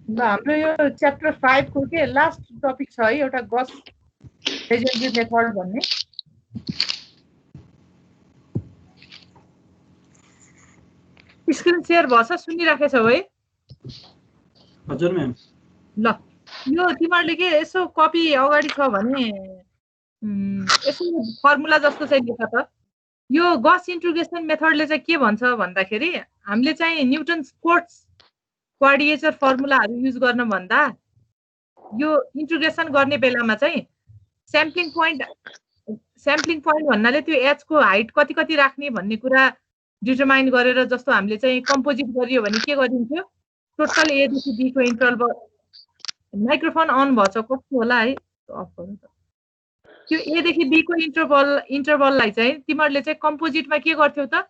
ल हाम्रो यो च्याप्टर 5 को के लास्ट टपिक छ है एउटा गस लेजेन्डरी मेथड भन्ने। स्क्रिन शेयर भछ सुनिराखेछौ है? हजुर म्याम। ल यो तिमीहरूले के यसो कपी अगाडि छ भने यसो फर्मुला जस्तो चाहिँ लेख त। यो गस इन्टिग्रेसन मेथडले चाहिँ के भन्छ भन्दाखेरि हामीले चाहिँ न्युटन्स फोर्स क्वाड्रेचर फर्मुलाहरू युज गर्न भन्दा यो इन्टिग्रेसन गर्ने बेलामा चाहिँ स्याम्पलिङ पोइन्ट भन्नाले त्यो एच को हाइट कति कति राख्ने भन्ने कुरा डिटरमाइन गरेर जस्तो हामीले चाहिँ कम्पोजिट गरियो भने के गरिन्थ्यो टोटल ए देखि बी को इन्टरभल। माइक्रोफोन अन भछ कस्तो होला है अफ गर्नु त। त्यो ए देखि बी को इन्टरभललाई चाहिँ तिमीहरूले चाहिँ कम्पोजिटमा के गर्थ्यौ त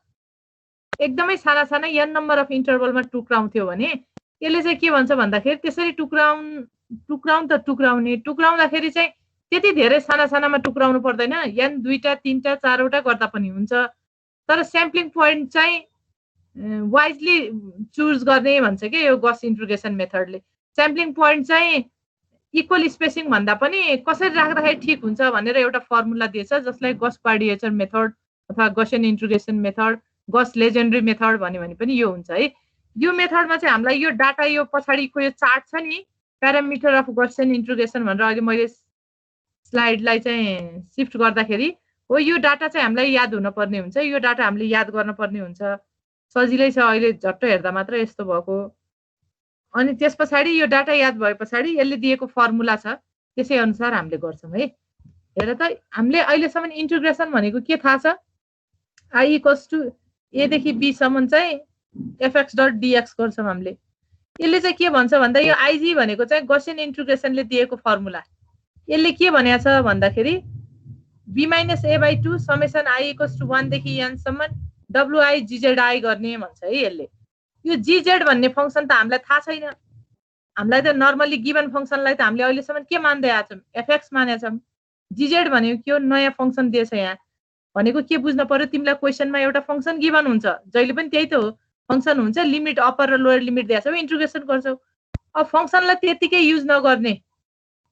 एकदमै साना साना n नम्बर अफ इन्टरभलमा टुक्राउँथ्यो भने यसले चाहिँ के भन्छ भन्दाखेरि त्यसरी टुक्राउँदाखेरि चाहिँ त्यति धेरै साना सानामा टुक्राउनु पर्दैन, n 2टा 3टा 4वटा गर्दा पनि हुन्छ। तर स्याम्पलिङ पोइन्ट चाहिँ वाइजली चुज गर्ने भन्छ के यो गस इन्टिग्रेसन मेथडले। स्याम्पलिङ पोइन्ट चाहिँ इक्वल स्पेसिङ भन्दा पनि कसरी राख्दाखेरि ठिक हुन्छ भनेर एउटा फर्मुला दिएछ जसलाई गस क्वाड्रेचर मेथड अथवा गसियन इन्टिग्रेसन मेथड, गस लेजेन्डरी मेथड भन्यो भने पनि यो हुन्छ है। यो मेथडमा चाहिँ हामीलाई यो डाटा यो पछाडिको यो चार्ट छ नि प्यारामिटर अफ गसियन इन्टिग्रेसन भनेर अहिले मैले स्लाइडलाई चाहिँ शिफ्ट गर्दाखेरि हो यो डाटा चाहिँ हामीलाई याद हुनुपर्ने हुन्छ। यो डाटा हामीले याद गर्नुपर्ने हुन्छ। सजिलै छ अहिले झट्ट हेर्दा मात्र यस्तो भएको। अनि त्यस पछाडि यो डाटा याद भए पछाडि यसले दिएको फर्मुला छ त्यसै अनुसार हामीले गर्छौँ है। हेर त हामीले अहिलेसम्म इन्टिग्रेसन भनेको के थाहा छ i = a देखि b सम्म चाहिँ fx डट dx गर्छौँ हामीले। यसले चाहिँ के भन्छ भन्दा यो ig भनेको चाहिँ गसियन इन्टिग्रेसनले दिएको फर्मुला। यसले के भनेको छ भन्दाखेरि b - a/2 समेसन i = 1 देखि n सम्म wi gzi गर्ने भन्छ है यसले। यो gz भन्ने फंक्सन त हामीलाई थाहा छैन। हामीलाई त नर्मली गिवन फंक्सनलाई त हामीले अहिलेसम्म के मान्दै आछौँ fx मानेका छौँ। gz भनेको के हो नयाँ फंक्सन दिएछ यहाँ भनेको के बुझ्न पर्यो तिमीलाई क्वेशनमा एउटा फंक्सन गिवन हुन्छ जहिले पनि त्यही त हो फंक्सन हुन्छ लिमिट अप्पर र लोयर लिमिट दिएछौ इन्टिग्रेसन गर्छौ। अब फंक्सनलाई त्यतिकै युज नगर्ने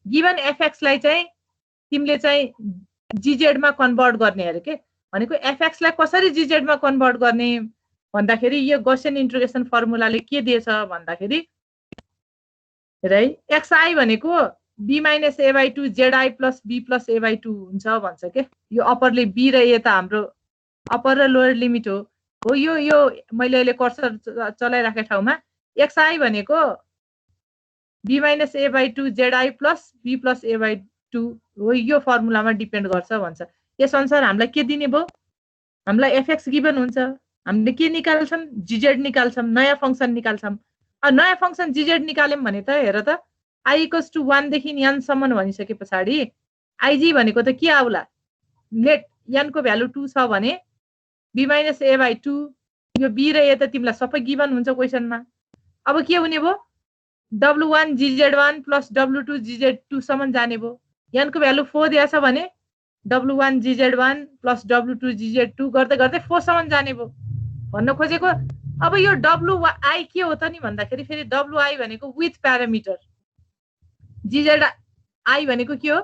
गिवन fx लाई चाहिँ तिमीले चाहिँ gz मा कन्भर्ट गर्ने अरे के भनेको fx लाई कसरी gz मा कन्भर्ट गर्ने भन्दाखेरि यो गसियन इन्टिग्रेसन फर्मुलाले के दिएछ भन्दाखेरि हेर है xi भनेको b - a/2 zi + b + a/2 हुन्छ भन्छ के। यो अप्परले b र a त हाम्रो अप्पर र लोयर लिमिट हो। यो मैले अहिले कर्सर चलाइराखेको ठाउँमा xi भनेको b - a/2 zi + b + a/2 हो। यो फर्मुलामा डिपेन्ड गर्छ भन्छ। यस अनुसार हामीलाई के दिने भयो हामीलाई fx गिवन हुन्छ। हामीले के निकाल्छौँ gz निकाल्छौँ नयाँ फंक्सन निकाल्छौँ। नयाँ फंक्सन gz निकाल्यौँ भने त हेर त i = 1 देखि n सम्म भनिसके पछाडि ig भनेको त के आउला लेट n को भ्यालु 2 छ भने b - a/2 यो b र a त तिमीलाई सबै गिवन हुन्छ क्वेशनमा। अब के हुने भयो w1 gz1 + w2 gz2 सम्म जाने भयो। n को भ्यालु 4 दिएछ भने w1 gz1 + w2 gz2 गर्दै गर्दै 4 सम्म जाने भयो भन्न खोजेको। अब यो wi के हो त नि भन्दाखेरि फेरि wi भनेको विथ प्यारामिटर, gzi भनेको के हो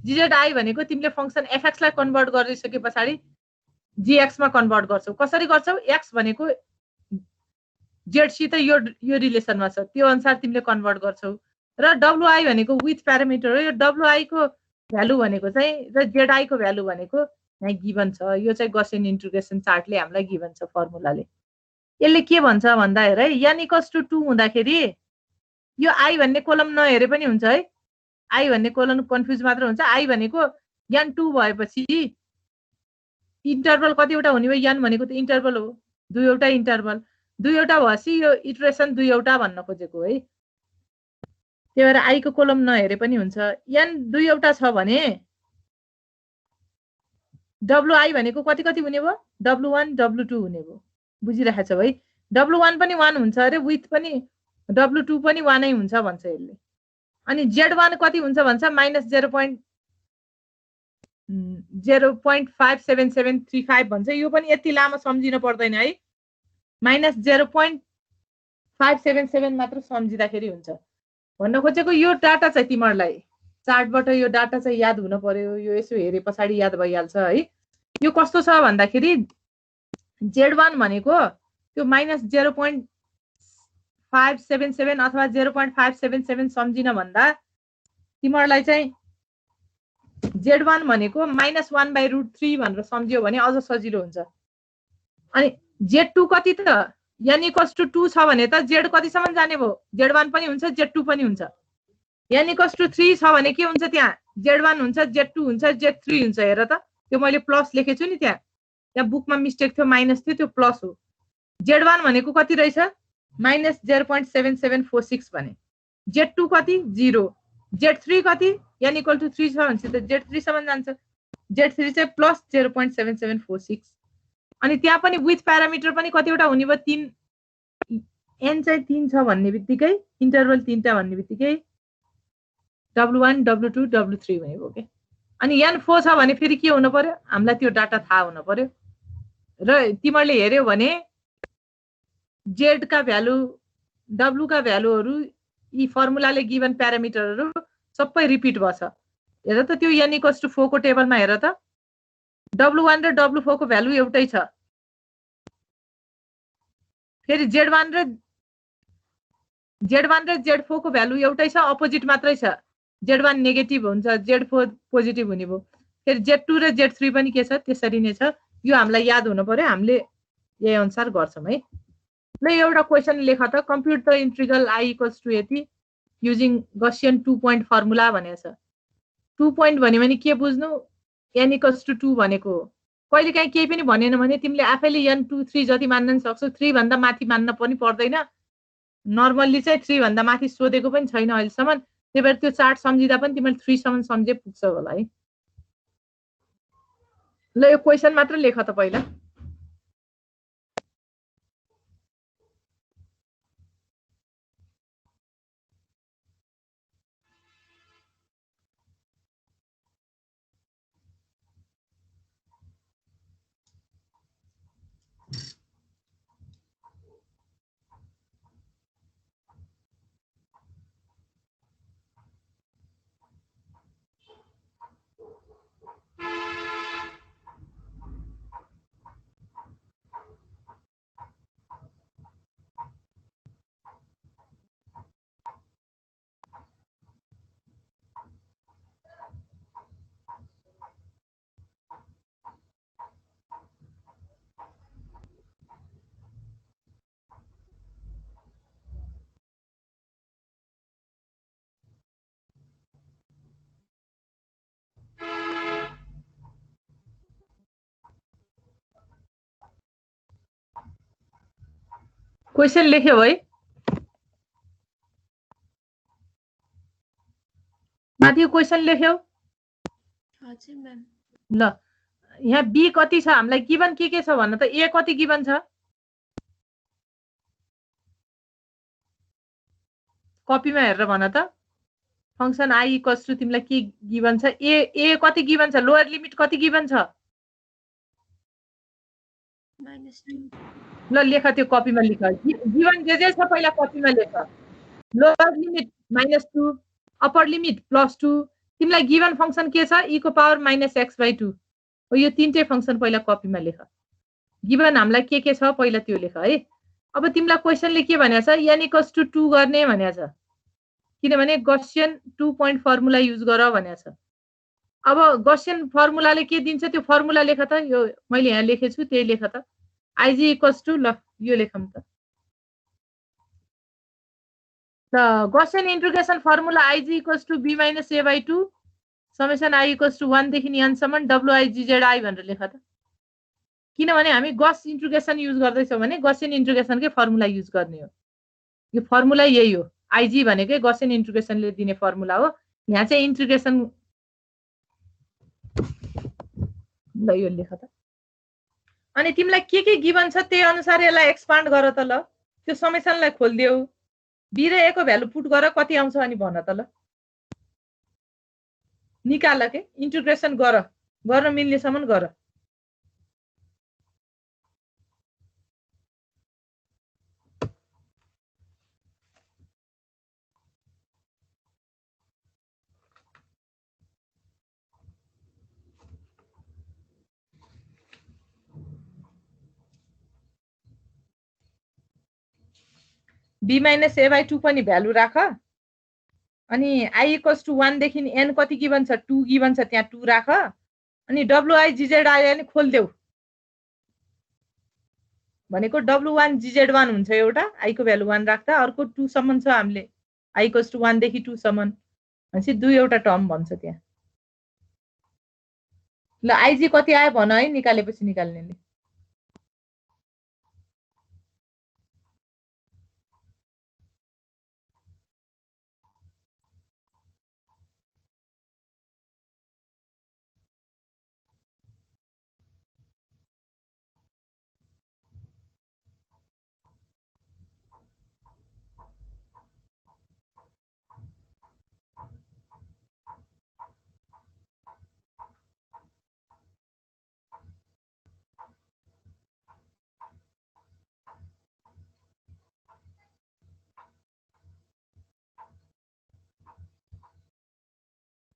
gzi भनेको तिमीले फंक्सन fx लाई कन्भर्ट गरिसके पछाडि gx मा कन्भर्ट गर्छौ। कसरी गर्छौ x भनेको z सित यो रिलेसनमा छ त्यो अनुसार तिमीले कन्भर्ट गर्छौ र wi भनेको विथ प्यारामिटर हो। यो wi को भ्यालु भनेको चाहिँ र zi को भ्यालु भनेको यहाँ गिवन छ। यो चाहिँ गसियन इन्टिग्रेसन चार्टले हामीलाई गिवन छ फर्मुलाले। यसले के भन्छ भन्दा हेर है n = 2 हुँदाखेरि यो i भन्ने कोलम नहेरे पनि हुन्छ है। i भन्ने कोलम कन्फ्युज मात्र हुन्छ। i भनेको n2 भएपछि इन्टरभल कतिवटा हुने भयो n भनेको त इन्टरभल हो दुईवटा इन्टरभल दुईवटा भएपछि यो इटरेसन दुईवटा भन्न खोजेको है। त्यही भएर i को कोलम नहेरे पनि हुन्छ। n दुईवटा छ भने wi भनेको कति कति हुने भयो w1 w2 हुने भयो। बुझिराखेछौ है। w1 पनि 1 हुन्छ अरे विथ पनि w2 पनि 1 नै हुन्छ भन्छ यसले। अनि z1 कति हुन्छ भन्छ -0.57735 भन्छ। यो पनि यति लामो सम्झिन पर्दैन है -0.577 मात्र सम्झिँदाखेरि हुन्छ। भन्न खोजेको यो डाटा चाहिँ तिमीहरूलाई चार्टबाट यो डाटा चाहिँ याद हुन पर्यो। यो यसो हेरे पछाडि याद भइहाल्छ है। यो कस्तो छ भन्दाखेरि Z1 भनेको त्यो -0.577 अथवा 0.577 सम्झिन भन्दा तिमीहरूलाई चाहिँ Z1 भनेको -1/√3 भनेर सम्झियो भने अझ सजिलो हुन्छ। अनि Z2 कति त n = 2 छ भने त Z कतिसम्म जाने भयो? Z1 पनि हुन्छ Z2 पनि हुन्छ। n = 3 छ भने के हुन्छ? त्यहाँ Z1 हुन्छ Z2 हुन्छ Z3 हुन्छ। हेर त त्यो मैले प्लस लेखेको छु नि त्यहाँ बुकमा मिस्टेक थियो माइनस थियो त्यो प्लस हो। Z1 भनेको कति रहेछ? -0.7746 भने। Z2 कति? 0। Z3 कति? n = 3 छ भने त Z3 सम्म जान्छ। Z3 चाहिँ +0.7746। अनि त्यहाँ पनि विथ प्यारामिटर पनि कतिवटा हुने भयो? 3 n चाहिँ 3 छ भन्ने बित्तिकै इन्टरभल 3टा भन्ने बित्तिकै W1 W2 W3 हुने भयो के। अनि n 4 छ भने फेरि के हुनु पर्यो? हामीलाई त्यो डाटा थाहा हुनु पर्यो। र तिमीहरूले हेर्यौ भने Z का भ्यालु W का भ्यालुहरू यी फर्मुलाले गिभन प्यारामिटरहरू सबै रिपिट भछ। हेर त त्यो n = 4 को टेबलमा हेर त W1 र W4 को भ्यालु एउटै छ। फेरि Z1 र Z4 को भ्यालु एउटै छ, अपोजिट मात्रै छ। Z1 नेगेटिभ हुन्छ, Z4 पोजिटिभ हुने भयो। फेरि Z2 र Z3 पनि के छ? त्यसरी नै छ। यो हामीलाई याद हुनु पर्यो। हामीले यही अनुसार गर्छौं है। ल एउटा क्वेशन लेख त। कम्प्युट द इन्टिग्रल I = यति युजिङ गसियन 2 पोइन्ट फर्मुला भनेको छ। 2 पोइन्ट भन्यो भने के बुझ्नु? n = 2 भनेको कहिलेकाहीँ केही पनि भनेन भने तिमीले आफैले n 2 3 जति मान्न सक्छौ। 3 भन्दा माथि मान्न पनि पर्दैन। नर्मल्ली चाहिँ 3 भन्दा माथि सोधेको पनि छैन अहिलेसम्म। त्यही भएर त्यो चार्ट सम्झिँदा पनि तिमीले 3 सम्म सम्झे पुग्छ होला है। ल यो क्वेशन मात्र लेख त पहिला। क्वेशन लेख्यौ है? माथि क्वेशन लेख्यौ? हजुर म्याम। ल यहाँ बी कति छ हामीलाई गिभन के छ भन्न त? ए कति गिभन छ? कपीमा हेरेर भन त। फंक्सन I = तिमीलाई के गिभन छ? ए कति गिभन छ? लोअर लिमिट कति गिभन छ? -2। ल लेख त्यो कपीमा लेख। गिभन जे छ पहिला कपीमा लेख। Lower limit -2, upper limit +2। तिमीलाई गिभन फंक्सन के छ? e⁻ x/2 हो। यो तीनटै फंक्सन पहिला कपीमा लेख। गिभन हामीलाई के छ पहिला त्यो लेख है। अब तिमीलाई क्वेशनले के भनेको छ? n = 2 गर्ने भनेको छ। किनभने गसियन 2 पोइन्ट फर्मुला युज गर भनेको छ। अब गसियन फर्मुलाले के दिन्छ त्यो फर्मुला लेख त। यो मैले यहाँ लेखेको छु त्यही लेख त। Ig = ल यो लेखौँ त। Gaussian integration formula Ig = b - a/2 summation I = 1 देखि n सम्म Wijzi भनेर लेख त। किनभने हामी गस इन्टिग्रेसन युज गर्दैछौँ भने गसियन इन्टिग्रेसनकै फर्मुला युज गर्ने हो। यो फर्मुला यही हो। Ig भनेकै गसियन इन्टिग्रेसनले दिने फर्मुला हो। यहाँ चाहिँ इन्टिग्रेसन ल यो लेख त। अनि तिमीलाई के गिभन छ त्यही अनुसार यसलाई एक्सपान्ड गर त। ल त्यो समेसनलाई खोल्देऊ। बी र ए को भ्यालु पुट गर कति आउँछ अनि भन त। ल निकाल के इन्टिग्रेसन गर्न मिल्नेसम्म गर। b - a/2 पनि भ्यालु राख अनि i = 1 देखि n कति गिभन छ 2 गिभन छ त्यहाँ 2 राख अनि wi gzi नि खोल्देऊ भनेको w1 gz1 हुन्छ एउटा i को भ्यालु 1 राख्दा अर्को 2 सम्म छ हामीले i = 1 देखि 2 सम्म भनेपछि दुईवटा टर्म भन्छ त्यहाँ ल ig कति आयो भन है निकालेपछि निकाल्नेले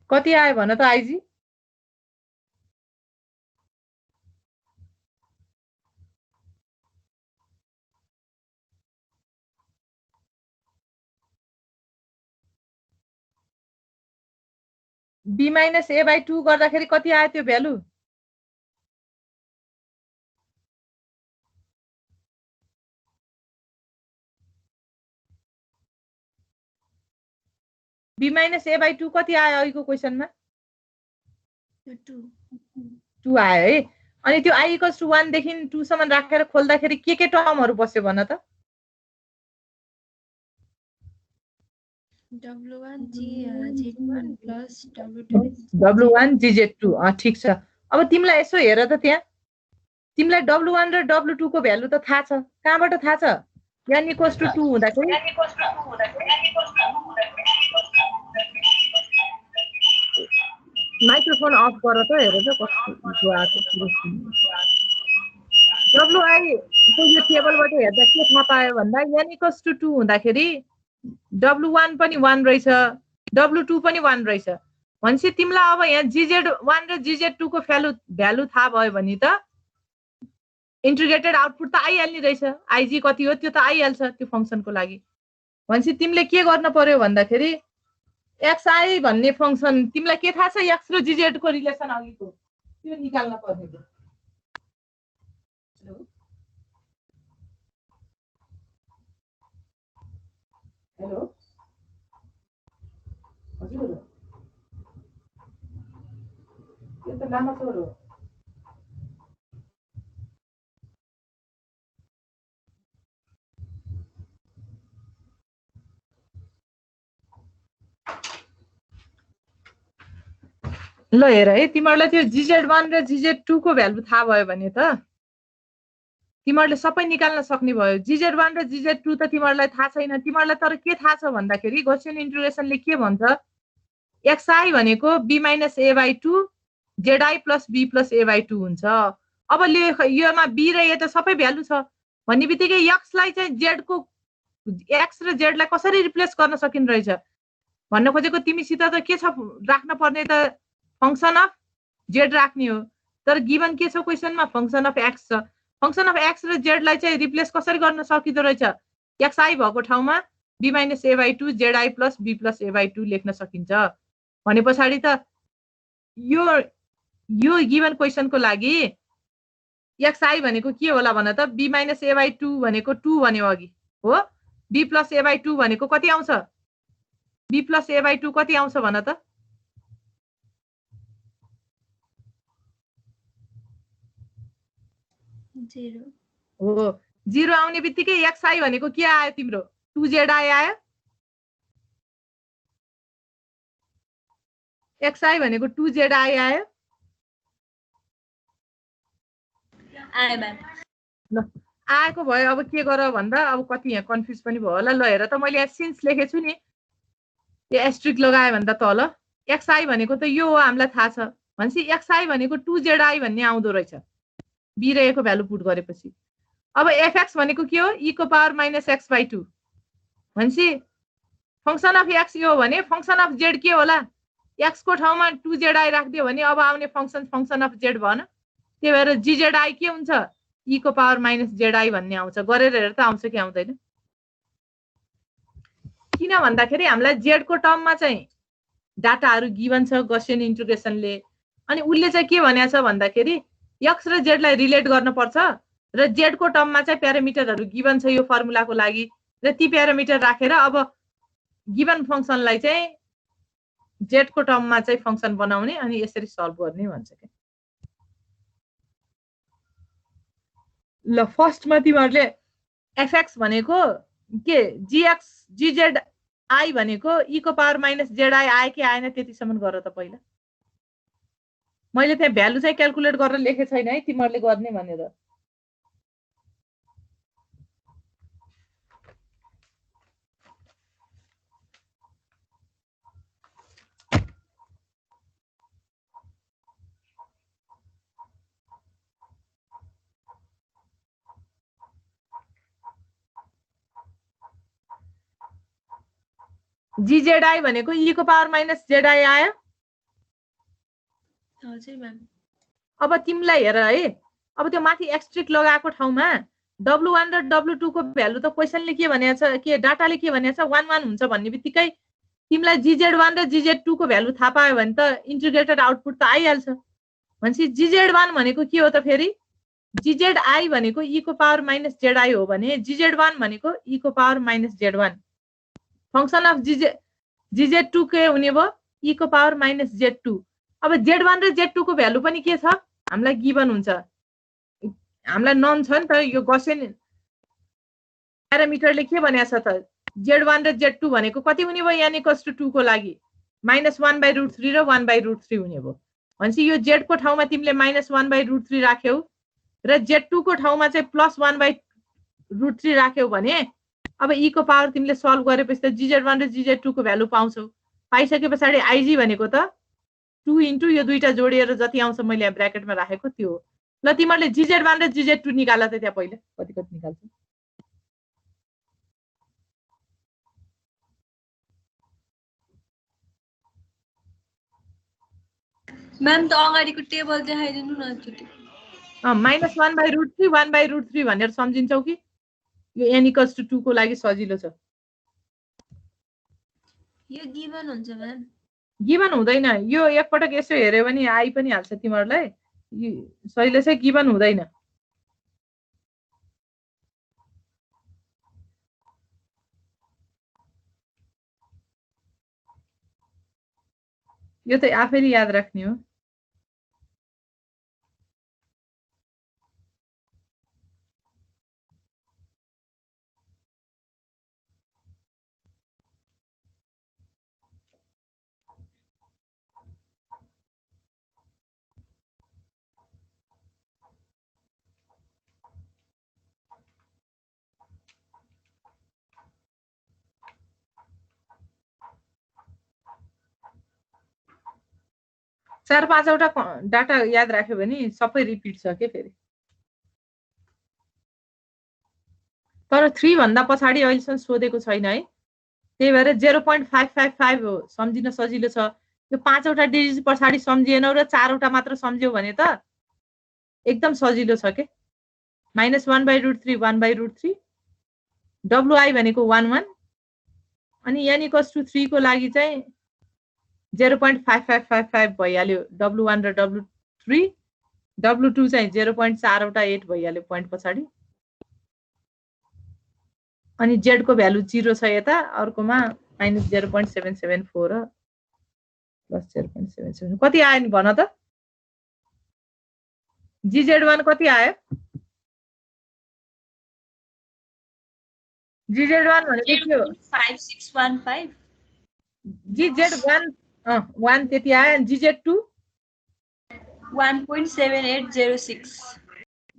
कति आयो भन त आइजी b - a/2 गर्दाखेरि कति आयो त्यो भ्यालु b - a/2 कति आयो अहिलेको क्वेशनमा 2 आयो है अनि त्यो i = 1 देखि 2 सम्म राखेर खोल्दाखेरि के टर्महरु बस्यो भन त W1 gz1 plus W2 W1 gz2 ठीक छ अब तिमीलाई यसो हेर त त्यहाँ तिमीलाई W1 र W2 को भ्यालु त थाहा छ कहाँबाट थाहा छ n = 2 हुँदाखेरि माइक्रोफोन अफ गर त हेर त कस्तो आएको wi को यो टेबलबाट हेर्दा के थाहा पायो भन्दा n = 2 हुँदाखेरि W1 पनि 1 रहेछ W2 पनि 1 रहेछ भनेपछि तिमीलाई अब यहाँ gz1 र gz2 को भ्यालु थाहा भयो भने त इन्टिग्रेटेड आउटपुट त आइहाल्ने रहेछ ig कति हो त्यो त आइहाल्छ त्यो फंक्सनको लागि भनेपछि तिमीले के गर्न पर्यो भन्दाखेरि xi भन्ने फंक्सन तिमीलाई के थाहा छ x र gz को रिलेसन अघिको त्यो निकाल्न पर्ने हेलो हजुर यो त लामा छोरो ल हेर है तिमीहरुलाई त्यो gz1 र gz2 को भ्यालु थाहा भयो भने त तिमीहरुले सबै निकाल्न सक्ने भयो gz1 र gz2 त तिमीहरुलाई थाहा छैन तिमीहरुलाई तर के थाहा छ भन्दाखेरि गॉसियन इन्टिग्रेसनले के भन्छ xi भनेको b - a/2 zi + b + a/2 हुन्छ अब योमा b र a त सबै भ्यालु छ भन्ने बित्तिकै x लाई चाहिँ z को x र z लाई कसरी रिप्लेस गर्न सकिन रहेछ भन्न खोजेको तिमीसित त के छ राख्न पर्ने त फंक्सन अफ z राख्ने हो तर गिवन के छ क्वेशनमा फंक्सन अफ x छ फंक्सन अफ x र z लाई चाहिँ रिप्लेस कसरी गर्न सकिदो रहेछ xi भएको ठाउँमा b - a/2 zi + b + a/2 लेख्न सकिन्छ भने पछाडी त यो गिवन क्वेशनको लागि xi भनेको के होला भन त b - a/2 भनेको 2 भन्यो अघि हो b + a/2 भनेको कति आउँछ b + a/2 कति आउँछ भन त 0 हो 0 आउने बित्तिकै xi भनेको के आयो तिम्रो 2zi आयो xi भनेको 2zi आयो म्याम ल आएको भयो अब के गर भन्दा अब कति यहाँ कन्फ्युज पनि भयो होला ल हेर त मैले यहाँ सिन्स लेखेछु नि यो एस्ट्रिक लगाए भन्दा तल xi भनेको त यो हो हामीलाई थाहा छ भनेपछि xi भनेको 2zi भन्ने आउँदो रहेछ b र a को भ्यालु पुट गरेपछि अब fx भनेको के हो e को पावर - x/2 भनेपछि फंक्सन अफ x यो हो भने फंक्सन अफ z के होला x को ठाउँमा 2zi राख्दियो भने अब आउने फंक्सन अफ z भन त्यही भएर gzi के हुन्छ e को पावर - zi भन्ने आउँछ गरेर हेर त आउँछ कि आउँदैन किन भन्दाखेरि हामीलाई z को टर्ममा चाहिँ डाटाहरु गिभन छ गसियन इन्टिग्रेसनले अनि उले चाहिँ के भनेको छ भन्दाखेरि x र z लाई रिलेट गर्न पर्छ र z को टर्ममा चाहिँ प्यारामिटरहरु गिभन छ यो फर्मुलाको लागि र ती प्यारामिटर राखेर अब गिभन फंक्सनलाई चाहिँ z को टर्ममा चाहिँ फंक्सन बनाउने अनि यसरी सल्भ गर्ने भन्छ के ल फर्स्टमा तिमीहरुले fx भनेको के gx gz I भनेको e को पावर माइनस zi आए कि आएन त्यतिसम्म गर त पहिला मैले त्यहाँ भ्यालु चाहिँ क्याल्कुलेट गरेर लेखे छैन है तिमीहरुले गर्ने भनेर gzi भनेको e को पावर माइनस zi आयो हजुर म्याम अब तिमीलाई हेर है अब त्यो माथि एक्स्ट्रिक लगाएको ठाउँमा w1 र w2 को भ्यालु त क्वेशनले के भनेको छ के डाटाले के भनेको छ 1 1 हुन्छ भन्ने बित्तिकै तिमीलाई gz1 र gz2 को भ्यालु थाहा पायो भने त इन्टिग्रेटेड आउटपुट त आइहाल्छ भनेपछि gz1 भनेको के हो त फेरि gzi भनेको e को पावर माइनस zi हो भने gz1 भनेको e को power minus z1 function of gz2 के हुने भयो e को पावर माइनस z2 अब z1 र z2 को भ्यालु पनि के छ हामीलाई गिभन हुन्छ हामीलाई नन छ नि त यो गसियन प्यारामिटरले के भनेको छ त z1 र z2 भनेको कति हुने भयो n = 2 को लागि -1/√3 र 1/√3 हुने भयो भनेपछि यो z को ठाउँमा तिमीले -1/√3 राख्यौ र z2 को ठाउँमा चाहिँ +1/√3 राख्यौ भने अब e को पावर तिमीले सल्भ गरेपछि त gz1 र gz2 को भ्यालु पाउँछौ पाइसकेपछि ig भनेको त 2 इन्टु यो दुईटा जोडिएर जति आउँछ मैले यहाँ ब्र्याकेटमा राखेको त्यो हो ल तिमीहरुले gz1 र gz2 निकाल त त्यहाँ पहिला कति कति निकाल्छ म्याम त अगाडिको टेबल देखाइदिनु न एकचोटी -1/√3 1/√3 भनेर सम्झिन्छौ कि यो n = 2 को लागि सजिलो छ यो गिभन हुन्छ म्याम गिभन हुँदैन यो एकपटक यसो हेर्यो भने आइ पनि हाल्छ तिमीहरुलाई सहिले चाहिँ गिभन हुँदैन यो त आफैले याद राख्ने हो चार पाँचवटा डाटा याद राख्यो भने सबै रिपिट छ के फेरि तर 3 भन्दा पछाडी अहिलेसम्म सोधेको छैन है त्यही भएर 0.555 हो सम्झिन सजिलो छ यो पाँचवटा डिजिट पछाडी सम्झिएनौ र चारवटा मात्र सम्झ्यौ भने त एकदम सजिलो छ के -1/√3 1/√3 wi भनेको 1 1 अनि n = 3 को लागि चाहिँ 0.5555 भइहाल्यो w1 र w3 w2 चाहिँ 0.488 भइहाल्यो पोइन्ट पछाडी अनि z को भ्यालु 0 छ यता अर्कोमा -0.774 र +0.77 कति आयो नि भन त gz1 कति आयो gz1 भनेको के हो 5615 gz1 1 त्यति आयो gz2 1.7806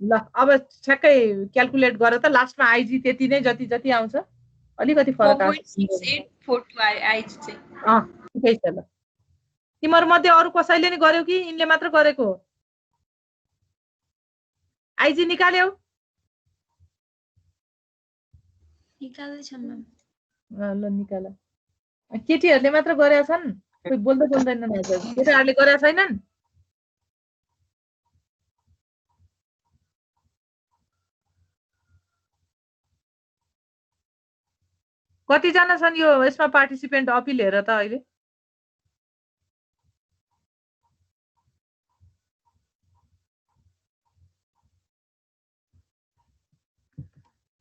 ल अब ठ्याक्कै क्याल्कुलेट गर त लास्टमा आइजी त्यति नै जति जति आउँछ अलिकति फरक आउँछ 4.6842 आइजी चाहिँ ठिकै छ ल तिम्रो मध्ये अरु कसैले नि गर्यो कि इनले मात्र गरेको हो आइजी निकाल्यौ निकाल्दै छ म्याम ल निकाल केटीहरुले मात्र गरेका छन् कोही बोल्दै बोल्दैनन् हजुर केटाहरुले गरेका छैनन् कतिजना छन् यो यसमा पार्टिसिपेन्ट अपिल हेर त अहिले?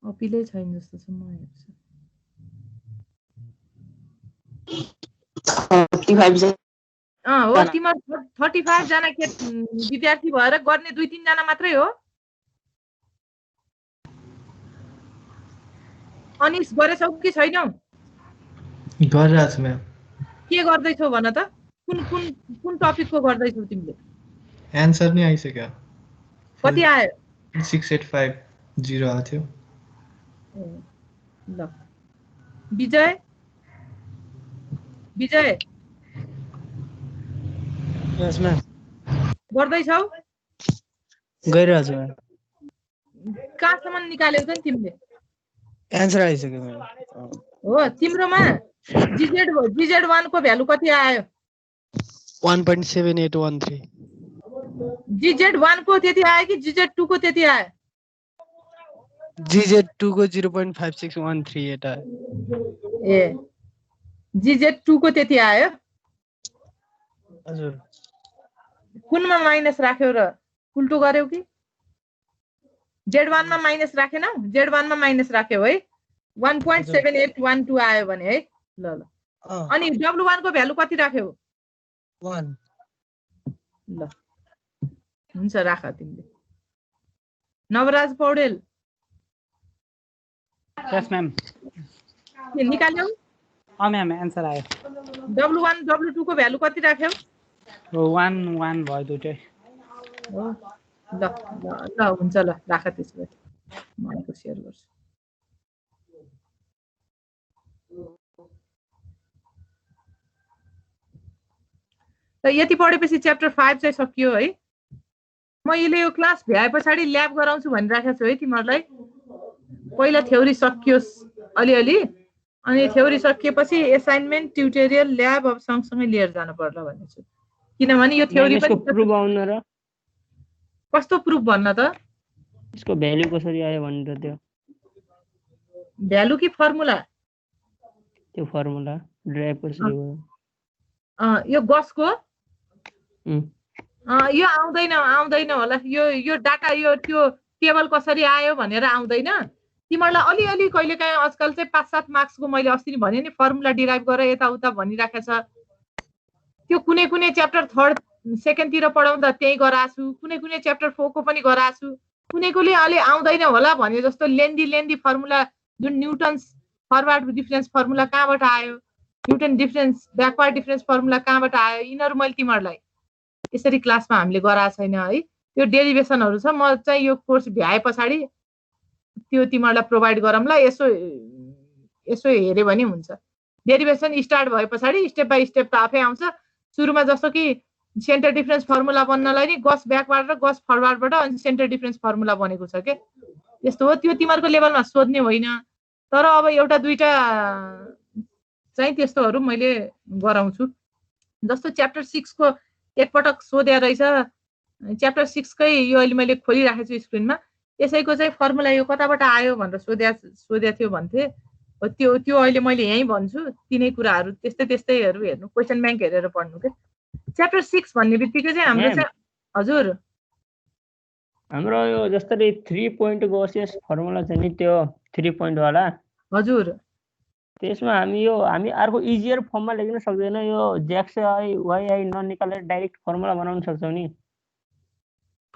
अपिलै छैन जस्तो छ म हेर्छु। 35 हो तिम्रो 35 जना विद्यार्थी भएर गर्ने 2-3 जना मात्रै हो। अनिस गरेछौ कि छैनौ? गरिरहेको छु म्याम। के गर्दैछौ भन त? कुन टपिकको गर्दैछौ तिमीले? एन्सर नै आइसक्यो। कति आयो? 6850 आएको थियो। ल विजय यस म्याम। गर्दैछौ? गइरहेको छु म्याम। कहाँसम्म निकाल्यौ त नि तिमीले? एन्सर आइसक्यो म्याम। हो तिम्रोमा GZ1 को भ्यालु कति आयो? 1.7813। GZ1 को त्यति आयो कि GZ2 को त्यति आयो? GZ2 को 0.5613 एटा। ए GZ2 को त्यति आयो? हजुर। कुनमा माइनस राख्यौ र उल्टो गर्यौ कि? Z1 मा माइनस राखेनौ? Z1 मा माइनस राख्यौ है? 1.7812 आयो भने है। ल अनि W1 को भ्यालु कति राख्यौ? 1। ल हुन्छ राख तिमीले। नवराज पौडेल। यस म्याम। के निकाल्यौ? म्याम एन्सर आयो। W1 W2 को भ्यालु कति राख्यौ? 1 भयो दुईटै। हो ल हुन्छ ल राख त्यसो भए। म अर्को शेयर गर्छु। त यति पढेपछि च्याप्टर 5 चाहिँ सकियो है। मैले यो क्लास भ्याए पछाडि ल्याब गराउँछु भनिराखेको छु है तिमीहरूलाई। पहिला थ्योरी सकियोस् अलिअलि, अनि थ्योरी सकिएपछि एसाइनमेन्ट, ट्युटोरियल, ल्याब अब सँगसँगै लिएर जानु पर्ला भनेको छु। किनभने यो थ्योरी पनि प्रुफ आउन र कस्तो प्रुफ भन्न त? यसको भ्यालु कसरी आयो भनेर त्यो भ्यालु कि फर्मुला? त्यो फर्मुला ड्राइभ कसरी भयो? यो गसको यो आउँदैन होला। यो डाटा यो त्यो टेबल कसरी आयो भनेर आउँदैन। तिमीहरूलाई अलिअलि कहिलेकाहीँ आजकल चाहिँ 5-7 मार्क्सको मैले अस्ति नि भने नि फर्मुला डिराइभ गरेर यताउता भनिराखेको छ। त्यो कुनै च्याप्टर 3rd 2nd तिर पढाउँदा त्यही गराछु, कुनै च्याप्टर 4 को पनि गराछु, कुनैकोले अलि आउँदैन होला भने जस्तो लेन्दी फर्मुला जुन न्युटन्स फरवर्ड डिफरेन्स फर्मुला कहाँबाट आयो, newton difference backward difference formula कहाँबाट आयो, यिनीहरू मैले तिमीहरूलाई यसरी क्लासमा हामीले गराएको छैन है। त्यो डेरिभेसनहरू छ। म चाहिँ यो कोर्स भ्याए पछाडि त्यो तिमीहरूलाई प्रोभाइड गरौँला। यसो हेऱ्यो भने हुन्छ। डेरिभेसन स्टार्ट भए पछाडि स्टेप बाई स्टेप त आफै आउँछ। सुरुमा जस्तो कि सेन्टर डिफरेन्स फर्मुला बन्नलाई नि गस ब्याकवर्ड र गस फरवर्डबाट अनि सेन्टर डिफरेन्स फर्मुला बनेको छ के। त्यस्तो हो। त्यो तिमीहरूको लेभलमा सोध्ने होइन। तर अब एउटा दुईटा चाहिँ त्यस्तोहरू मैले गराउँछु। जस्तो च्याप्टर 6 को एकपटक सोध्या रहेछ। च्याप्टर 6 कै यो अहिले मैले खोलिराखेको छु स्क्रिनमा। यसैको चाहिँ फर्मुला यो कताबाट आयो भनेर सोध्या थियो भन्थे। त्यो अहिले मैले यहीँ भन्छु। तिनै कुराहरू त्यस्तैहरू हेर्नु, क्वेसन ब्याङ्क हेरेर पढ्नु के। च्याप्टर 6 भन्ने बित्तिकै चाहिँ हाम्रो चाहिँ हजुर हाम्रो यो जस्तै 3 पोइन्ट गसियस फर्मुला छ नि, त्यो 3 पोइन्ट वाला हजुर, त्यसमा हामी अर्को इजियर फर्ममा लेख्न सक्दैन? यो ज्याक्सआई वाइआई ननिकालेर डाइरेक्ट फर्मुला बनाउन सक्छौ नि?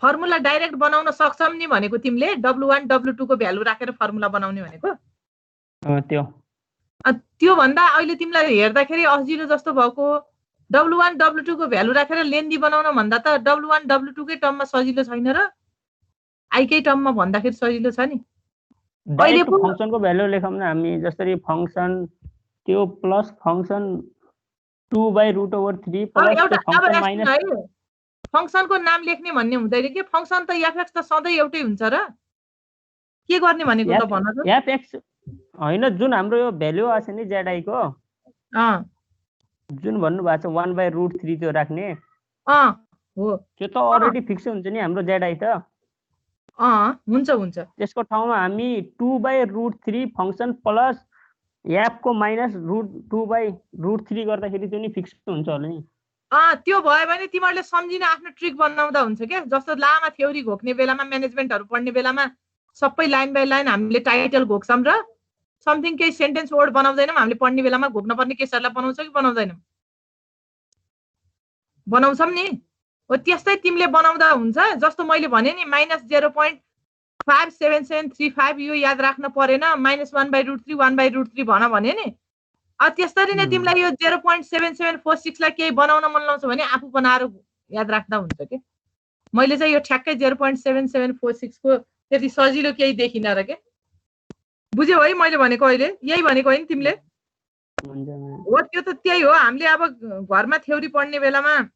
फर्मुला डाइरेक्ट बनाउन सक्छौँ नि भनेको तिमीले W1 W2 को भ्यालु राखेर फर्मुला बनाउने भनेको? त्यो भन्दा अहिले तिमीलाई हेर्दाखेरि अजिलो जस्तो भएको W1 W2 को भ्यालु राखेर लेन्दी बनाउन भन्दा त W1 W2 कै टर्ममा सजिलो छैन र आइकै टर्ममा भन्दाखेरि सजिलो छ नि। अहिले फंक्सनको भ्यालु लेखौँ न हामी। जसरी फंक्सन त्यो प्लस फंक्सन 2/√3 प्लस त्यो फंक्सन माइनस फंक्सनको नाम लेख्ने भन्ने हुँदैन के। फंक्सन त एफएक्स त सधैँ एउटै हुन्छ र के गर्ने भनेको त भन्न त। एफएक्स हैन, जुन हाम्रो यो भ्यालु आछ नि जेडआई को जुन भन्नु भएको छ 1/√3 त्यो राख्ने हो, त्यो त अलरेडी फिक्स हुन्छ नि हाम्रो जेडआई त। हुन्छ त्यसको ठाउँमा हामी 2/√3 फंक्सन प्लस f को माइनस √2/√3 गर्दाखेरि त्यो नि फिक्स हुन्छ होला नि। त्यो भयो भने तिमीहरूले सम्झिन आफ्नो ट्रिक बनाउँदा हुन्छ क्या। जस्तो लामा थ्योरी घोक्ने बेलामा म्यानेजमेन्टहरू पढ्ने बेलामा सबै लाइन बाई लाइन हामीले टाइटल घोक्छौँ र समथिङ केही सेन्टेन्स वर्ड बनाउँदैनौँ। हामीले पढ्ने बेलामा घोक्न पर्ने केसहरूलाई बनाउँछौँ कि बनाउँदैनौँ? बनाउँछौँ नि। हो त्यस्तै तिमीले बनाउँदा हुन्छ। जस्तो मैले भने नि -0.57735 यो याद राख्न परेन, -1/√3 1/√3 भन भने नि। त्यसरी नै तिमीलाई यो 0.7746 लाई केही बनाउन मन लाउँछ भने आफू बनाएर याद राख्दा हुन्छ के। मैले चाहिँ यो ठ्याक्कै 0.7746 को त्यति सजिलो केही देखिन र के। बुझ्यौ है मैले भनेको? अहिले यही भनेको होइन तिमीले? हो त्यो त त्यही हो। हामीले अब घरमा थ्योरी पढ्ने बेलामा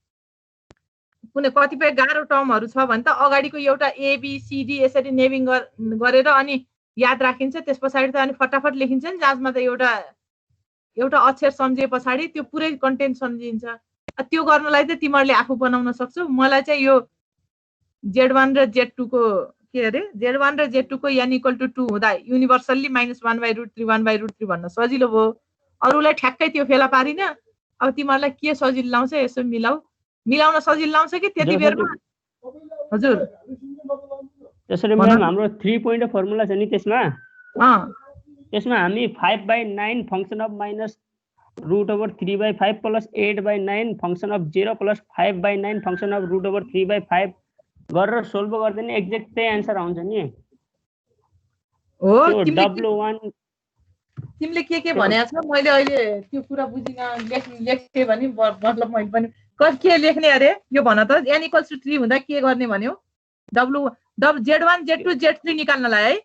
कुनै कतिपय गाह्रो टर्महरू छ भने त अगाडिको एउटा ABCD यसरी नेमिङ गरेर अनि याद राखिन्छ। त्यस पछाडि त अनि फटाफट लेखिन्छ नि जाँचमा त एउटा अक्षर सम्झे पछाडि त्यो पुरै कन्टेन्ट सम्झिन्छ। त्यो गर्नलाई चाहिँ तिमीहरूले आफू बनाउन सक्छौ। मलाई चाहिँ यो Z1 र Z2 को के अरे Z1 र Z2 को n = 2 हुँदा युनिभर्सल्ली -1/√3 1/√3 भन्न सजिलो भयो। अरूलाई ठ्याक्कै त्यो फेला पारिन। अब तिमीहरूलाई के सजिलो लाउँछ यसो मिलाउन सजिलो लाउँछ कि त्यति बेरमा? हजुर त्यसरी म्याम हाम्रो 3 पोइन्ट फर्मुला छ नि त्यसमा हामी 5/9 function of -√3/5 plus 8/9 function of 0 plus 5/9 function of √3/5 गरेर सोल्भ गर्दा नि एक्ज्याक्ट त्यही आन्सर आउँछ नि। हो W1 तिमीले के भनेको छ मैले अहिले त्यो कुरा बुझिन। लेख्थे भने मतलब मैले पनि के लेख्ने अरे यो भन त। n = 3 हुँदा के गर्ने भन्यो? Z1 Z2 Z3 निकाल्नलाई है?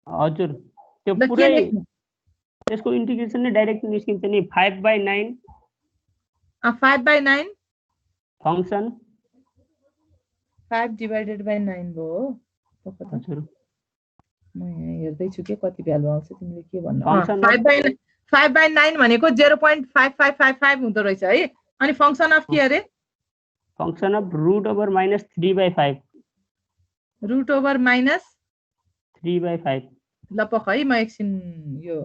हजुर त्यो पुरै त्यसको इन्टिग्रेसन नै डाइरेक्ट निस्किन्छ नि। 5/9 5/9 फंक्सन 5/9 भयो। हजुर म यहाँ हेर्दै छु के कति भ्यालु आउँछ तिमीले के भन्नु। 5/9 भनेको 0.5555 हुँदो रहेछ है। अनि फंक्सन अफ के अरे? फंक्सन अफ √-3/5 √-3/5 ल पख है म एकछिन यो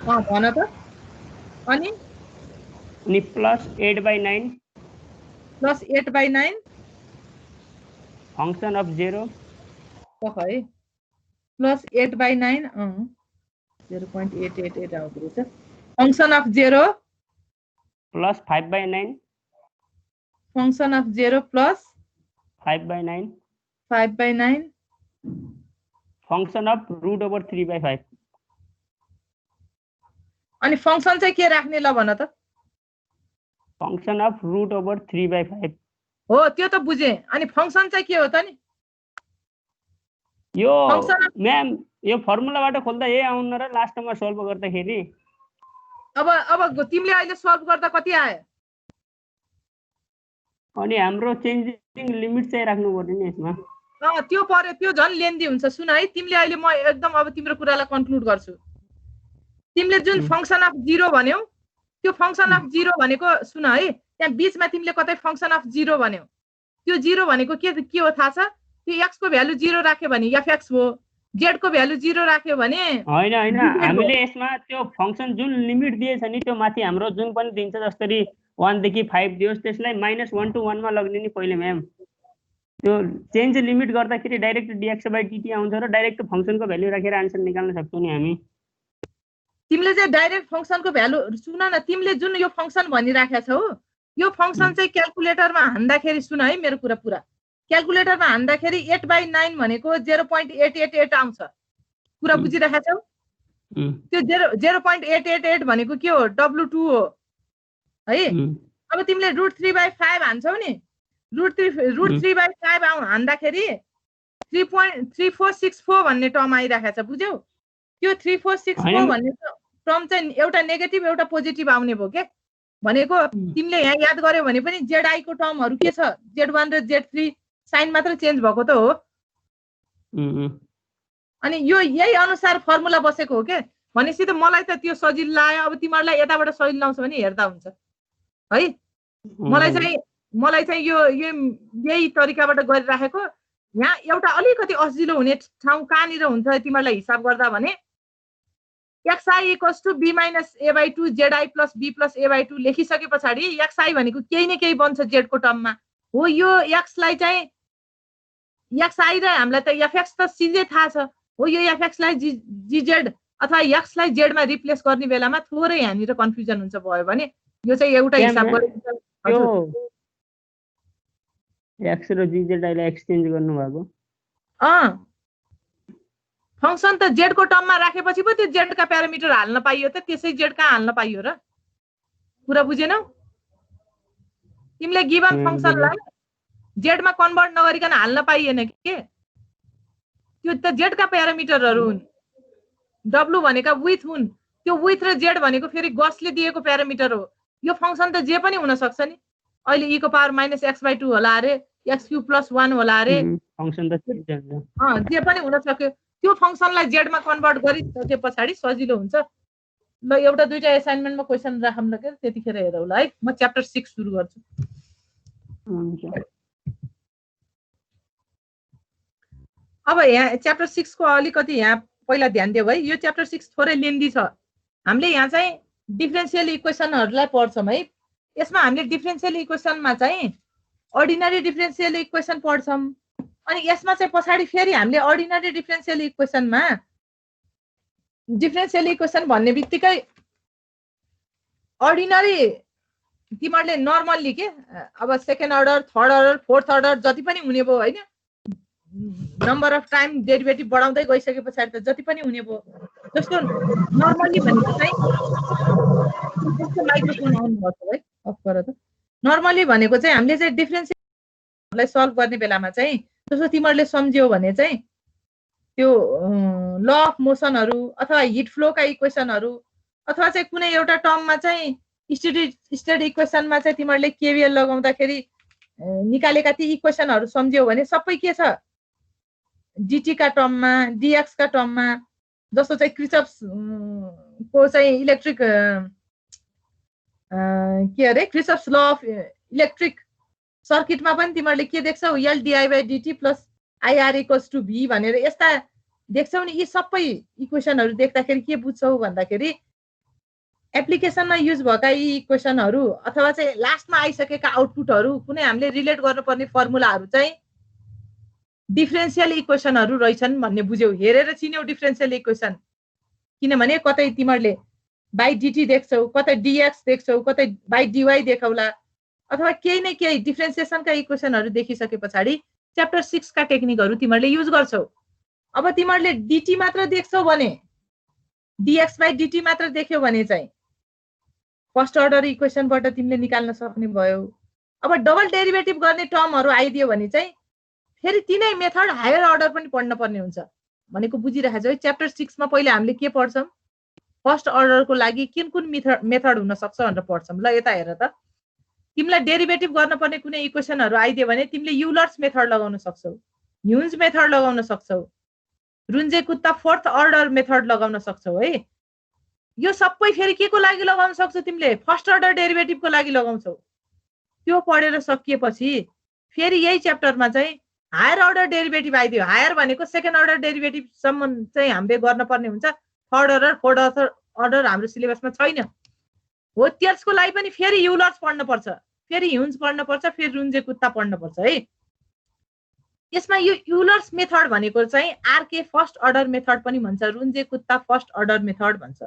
भन त। अनि प्लस 8/9 फंक्सन अफ 0 पख है प्लस 8/9 0.888 आउँदो रहेछ। Function of 0 plus 5/9 function of 0 plus 5/9 function of √3/5। अनि फंक्सन चाहिँ के राख्ने ल भन त? फंक्सन अफ √3/5 हो त्यो त बुझे। अनि फंक्सन चाहिँ के हो त नि? यो म्याम यो फर्मुलाबाट खोल्दा यही आउन र लास्टमा सोल्भ गर्दाखेरि अब तिमीले अहिले सोल्भ गर्दा कति आयो? अनि हाम्रो चेन्जिङ लिमिट चाहिँ राख्नु पर्यो नि यसमा। त्यो पर्यो। त्यो झन् लेन्दी हुन्छ। सुन है तिमीले अहिले म एकदम अब तिम्रो कुरालाई कन्क्लुड गर्छु। तिमीले जुन फंक्सन अफ 0 भन्यौ त्यो फंक्सन अफ 0 भनेको सुन है त्यहाँ बीचमा तिमीले कतै फंक्सन अफ 0 भन्यौ। त्यो 0 भनेको के हो थाहा छ? त्यो x को भ्यालु 0 राख्यो भने fx हो। z को भ्यालु 0 राख्यो भने हैन हामीले यसमा त्यो फंक्सन जुन लिमिट दिएछ नि त्यो माथि हाम्रो जुन पनि दिन्छ जसरी 1 देखि 5 दियोस् त्यसलाई -1 to 1 मा लग्ने नि पहिले म्याम। त्यो चेन्ज लिमिट गर्दाखेरि डाइरेक्ट dx/dt आउँछ र डाइरेक्ट फंक्सनको भ्यालु राखेर आन्सर निकाल्न सक्छौं नि हामी। तिमीले चाहिँ डाइरेक्ट फंक्सनको भ्यालु सुन न। तिमीले जुन यो फंक्सन भनिराखेका छौ यो फंक्सन चाहिँ क्याल्कुलेटरमा हान्दाखेरि सुन है मेरो कुरा पुरा। क्याल्कुलेटरमा हान्दाखेरि 8/9 भनेको 0.888 आउँछ। कुरा बुझिराखेका छौ? त्यो 0.888 भनेको के हो? W2 हो है। अब तिमीले √3/5 हान्छौ नि। √3/5 हान्दाखेरि 3.3464 भन्ने टर्म आइराखेको छ। बुझ्यौ? त्यो 3464 भन्ने टर्म चाहिँ एउटा नेगेटिभ एउटा पोजिटिभ आउने भयो के। भनेको तिमीले यहाँ याद गर्यौ भने पनि ZI को टर्महरु के छ? Z1 र Z3 साइन मात्र चेन्ज भएको त हो। अनि यो यही अनुसार फर्मुला बसेको हो के। भनेपछि त मलाई त त्यो सजिलो लाग्यो। अब तिमीहरुलाई यताबाट सजिलो लाउँछ भने हेर्दा हुन्छ है। मलाई चाहिँ मलाई चाहिँ यो यही तरिकाबाट गरिराखेको यहाँ एउटा अलिकति अजिलो हुने ठाउँ कहाँनिर हुन्छ तिमीहरूलाई हिसाब गर्दा भने xi = b - a/2 zi + b + a/2 लेखिसके पछाडि xi भनेको केही न केही बन्छ z को टर्ममा हो यो x लाई चाहिँ xi र हामीलाई त fx त सिधै थाहा छ हो यो fx लाई gz अथवा x लाई z मा रिप्लेस गर्ने बेलामा थोरै यहाँनिर कन्फ्युजन हुन्छ भयो भने यो चाहिँ एउटा हिसाब गरिन्छ त्यो x र gz लाई एक्सचेन्ज गर्नु भएको फंक्सन त z को टर्ममा राखेपछि पो त्यो z का प्यारामिटर हाल्न पाइयो त त्यसै z कहाँ हाल्न पाइयो र कुरा बुझेनौ तिमीले गिवन फंक्सनलाई z मा कन्भर्ट नगरिकन हाल्न पाइएन के त्यो त z का प्यारामिटरहरु हुन् w भनेका विथ हुन् त्यो विथ र z भनेको फेरि गसले दिएको प्यारामिटर हो यो फंक्सन त जे पनि हुन सक्छ नि अहिले e को पावर -x/2 होला रे x³ + 1 होला रे फंक्सन त जे पनि हुन सक्यो त्यो फंक्सनलाई z मा कन्भर्ट गरिसके पछाडी सजिलो हुन्छ ल एउटा दुईटा असाइनमेन्टमा क्वेशन राखौँ ल के त्यतिखेर हेरौ ल है म च्याप्टर 6 सुरु गर्छु अब यहाँ च्याप्टर 6 को अलिकति यहाँ पहिला ध्यान दियौ है यो च्याप्टर 6 थोरै लेन्दी छ हामीले यहाँ चाहिँ डिफरेन्शियल इक्वेसनहरुलाई पढ्छौं है यसमा हामीले डिफरेन्शियल इक्वेसनमा चाहिँ अर्डिनरी डिफरेन्शियल इक्वेसन पढ्छौं अनि यसमा चाहिँ पछाडी फेरि हामीले अर्डिनरी डिफरेन्शियल इक्वेसनमा डिफरेन्शियल इक्वेसन भन्ने बित्तिकै अर्डिनरी तिमीहरुले नर्मल्ली के अब second order third order fourth order जति पनि हुने भयो हैन नम्बर अफ टाइम डेरिभेटिभ बढाउँदै गइसके पछाडी त जति पनि हुने भयो जस्तो नर्मल्ली भनेको चाहिँ माइक्रोफोन अन गर्छ है अफ गर त नर्मल्ली भनेको चाहिँ हामीले चाहिँ डिफरेन्शियललाई सल्भ गर्ने बेलामा चाहिँ जस्तो तिमीहरुले सम्झ्यौ भने चाहिँ त्यो ल अफ मोसनहरु अथवा हिट फ्लोका इक्वेसनहरु अथवा चाहिँ कुनै एउटा टर्ममा चाहिँ स्टेडी इक्वेसनमा चाहिँ तिमीहरुले केवीएल लगाउँदाखेरि निकालेका ती इक्वेसनहरु सम्झ्यौ भने सबै के छ dt का टर्ममा dx का टर्ममा जस्तो चाहिँ क्रिचफ्स को चाहिँ इलेक्ट्रिक के अरे क्रिचफ्स ल अफ इलेक्ट्रिक सर्किटमा पनि तिमीहरुले के देख्छौ L di/dt + IR = V भनेर यस्ता देख्छौ नि यी सबै इक्वेसनहरु देख्दाखेरि के बुझ्छौ भन्दाखेरि एप्लिकेसनमा युज भएका यी इक्वेसनहरु अथवा चाहिँ लास्टमा आइसकेका आउटपुटहरु कुनै हामीले रिलेट गर्नुपर्ने फर्मुलाहरु चाहिँ डिफरेन्शियल इक्वेसनहरु रहेछन् भन्ने बुझ्यौ हेरेर चिन्यौ डिफरेन्शियल इक्वेसन किनभने कतै तिमीहरुले बाइ dt देख्छौ कतै dx देख्छौ कतै बाइ dy देखाउला अथवा केही न केही डिफरेन्सिएसनका इक्वेसनहरु देखिसके पछाडी च्याप्टर 6 का टेक्निकहरु तिमीहरुले युज गर्छौ अब तिमीहरुले dt मात्र देख्छौ भने dx/dt मात्र देख्यौ भने चाहिँ फर्स्ट अर्डर इक्वेसनबाट तिमीले निकाल्न सक्ने भयो अब डबल डेरिभेटिभ गर्ने टर्महरु आइदियो भने चाहिँ फेरि तिनै मेथड हायर अर्डर पनि पढ्न पर्ने हुन्छ भनेको बुझिराखेछौ है च्याप्टर 6 मा पहिले हामीले के पढ्छौं फर्स्ट अर्डरको लागि कुन मेथड हुन सक्छ भनेर पढ्छौं ल यता हेर त तिमीलाई डेरिभेटिभ गर्न पर्ने कुनै इक्वेसनहरु आइदियो भने तिमीले युलर्स मेथड लगाउन सक्छौ ह्युन्ज मेथड लगाउन सक्छौ रुन्जे-कुत्ता फोर्थ अर्डर मेथड लगाउन सक्छौ है यो सबै फेरि के को लागि लगाउन सक्छौ तिमीले फर्स्ट अर्डर डेरिभेटिभको लागि लगाउँछौ त्यो पढेर सकिएपछि फेरि यही च्याप्टरमा चाहिँ हायर अर्डर डेरिभेटिभ आइदियो हायर भनेको सेकेन्ड अर्डर डेरिभेटिभ सम्म चाहिँ हामीले गर्न पर्ने हुन्छ थर्ड अर्डर फोर्थ अर्डर हाम्रो सिलेबसमा छैन हो त्यसको लागि पनि फेरि युलर्स पढ्न पर्छ फेरि ह्युन्ज पढ्न पर्छ फेरि रुन्जे-कुत्ता पढ्न पर्छ है यसमा यो युलर्स मेथड भनेको चाहिँ आरके फर्स्ट अर्डर मेथड पनि भन्छ रुन्जे-कुत्ता फर्स्ट अर्डर मेथड भन्छ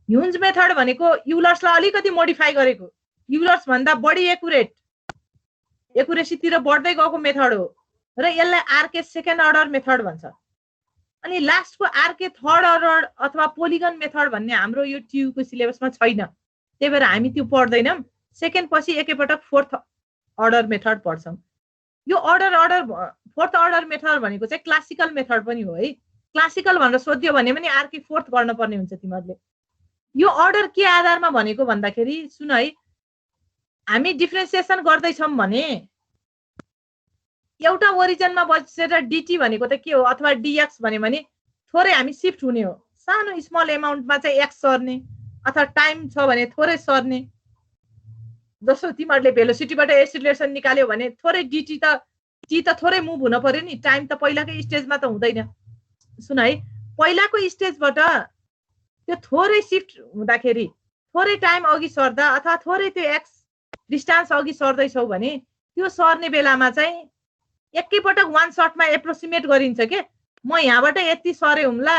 ह्युन्ज मेथड भनेको युलर्सलाई अलिकति मोडिफाई गरेको युलर्स भन्दा बढी एकुरेसी तिर बढ्दै गएको मेथड हो र यसलाई आरके सेकेन्ड अर्डर मेथड भन्छ अनि लास्टको आरके थर्ड अर्डर अथवा पोलिगन मेथड भन्ने हाम्रो यो ट्यु को सिलेबसमा छैन त्यही भएर हामी त्यो पढ्दैनौं सेकेन्ड पछि एकैपटक फोर्थ अर्डर मेथड पढ्छौं यो फोर्थ अर्डर मेथड भनेको चाहिँ क्लासिकल मेथड पनि हो है क्लासिकल भनेर सोध्यो भने पनि आरके फोर्थ गर्न पर्ने हुन्छ तिमीहरुले यो अर्डर के आधारमा भनेको भन्दाखेरि सुन है हामी डिफरेन्सिएसन गर्दै छौं भने एउटा ओरिजिनमा बसेर dt भनेको त के हो अथवा dx भन्यो भने थोरै हामी शिफ्ट हुने हो सानो स्मल अमाउन्टमा चाहिँ x सर्ने अथवा टाइम छ भने थोरै सर्ने जस्तो तिमीहरूले भेलोसिटीबाट एक्सिलरेसन निकाल्यो भने थोरै टी त थोरै मुभ हुन पर्यो नि, टाइम त पहिलाकै स्टेजमा त हुँदैन। सुन है, पहिलाको स्टेजबाट त्यो थोरै शिफ्ट हुँदाखेरि थोरै टाइम अघि सर्दा अथवा थोरै त्यो एक्स डिस्टेन्स अघि सर्दैछौ भने त्यो सर्ने बेलामा चाहिँ एकैपटक वान सर्टमा एप्रोक्सिमेट गरिन्छ के, म यहाँबाट यति सरे हुम्ला,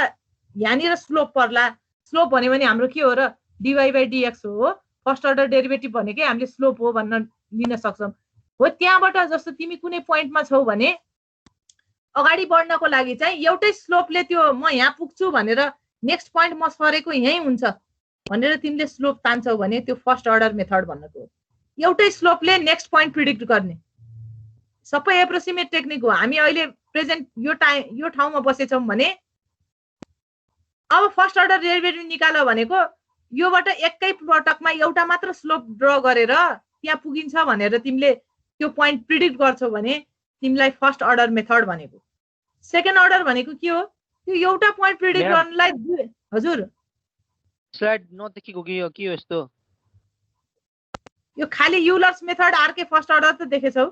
यहाँनिर स्लोप पर्ला। स्लोप भन्यो भने हाम्रो के हो र, dy/dx हो। फर्स्ट अर्डर डेरिभेटिभ भनेकै हामीले स्लोप हो भन्न लिन सक्छौँ। हो, त्यहाँबाट जस्तो तिमी कुनै पोइन्टमा छौ भने अगाडि बढ्नको लागि चाहिँ एउटै स्लोपले त्यो म यहाँ पुग्छु भनेर नेक्स्ट पोइन्ट म सरेको यहीँ हुन्छ भनेर तिमीले स्लोप तान्छौ भने त्यो फर्स्ट अर्डर मेथड भन्नको हो। एउटै स्लोपले नेक्स्ट पोइन्ट प्रिडिक्ट गर्ने सबै एप्रोक्सिमेट टेक्निक हो। हामी अहिले प्रेजेन्ट यो ठाउँमा बसेछौँ भने अब फर्स्ट अर्डर डेरिभेटिभ निकाल्यो भनेको योबाट एकै पटकमा एउटा मात्र स्लोप ड्र गरेर त्यहाँ पुगिन्छ भनेर तिमीले त्यो पोइन्ट प्रिडिक्ट गर्छौ भने तिमीलाई फर्स्ट अर्डर मेथड भनेको। सेकेन्ड अर्डर भनेको के हो, त्यो एउटा पोइन्ट प्रिडिक्ट गर्नलाई हजुर स्लाइड नदेखेको के हो यस्तो, यो खाली Euler's method RK first order त देखेछौ?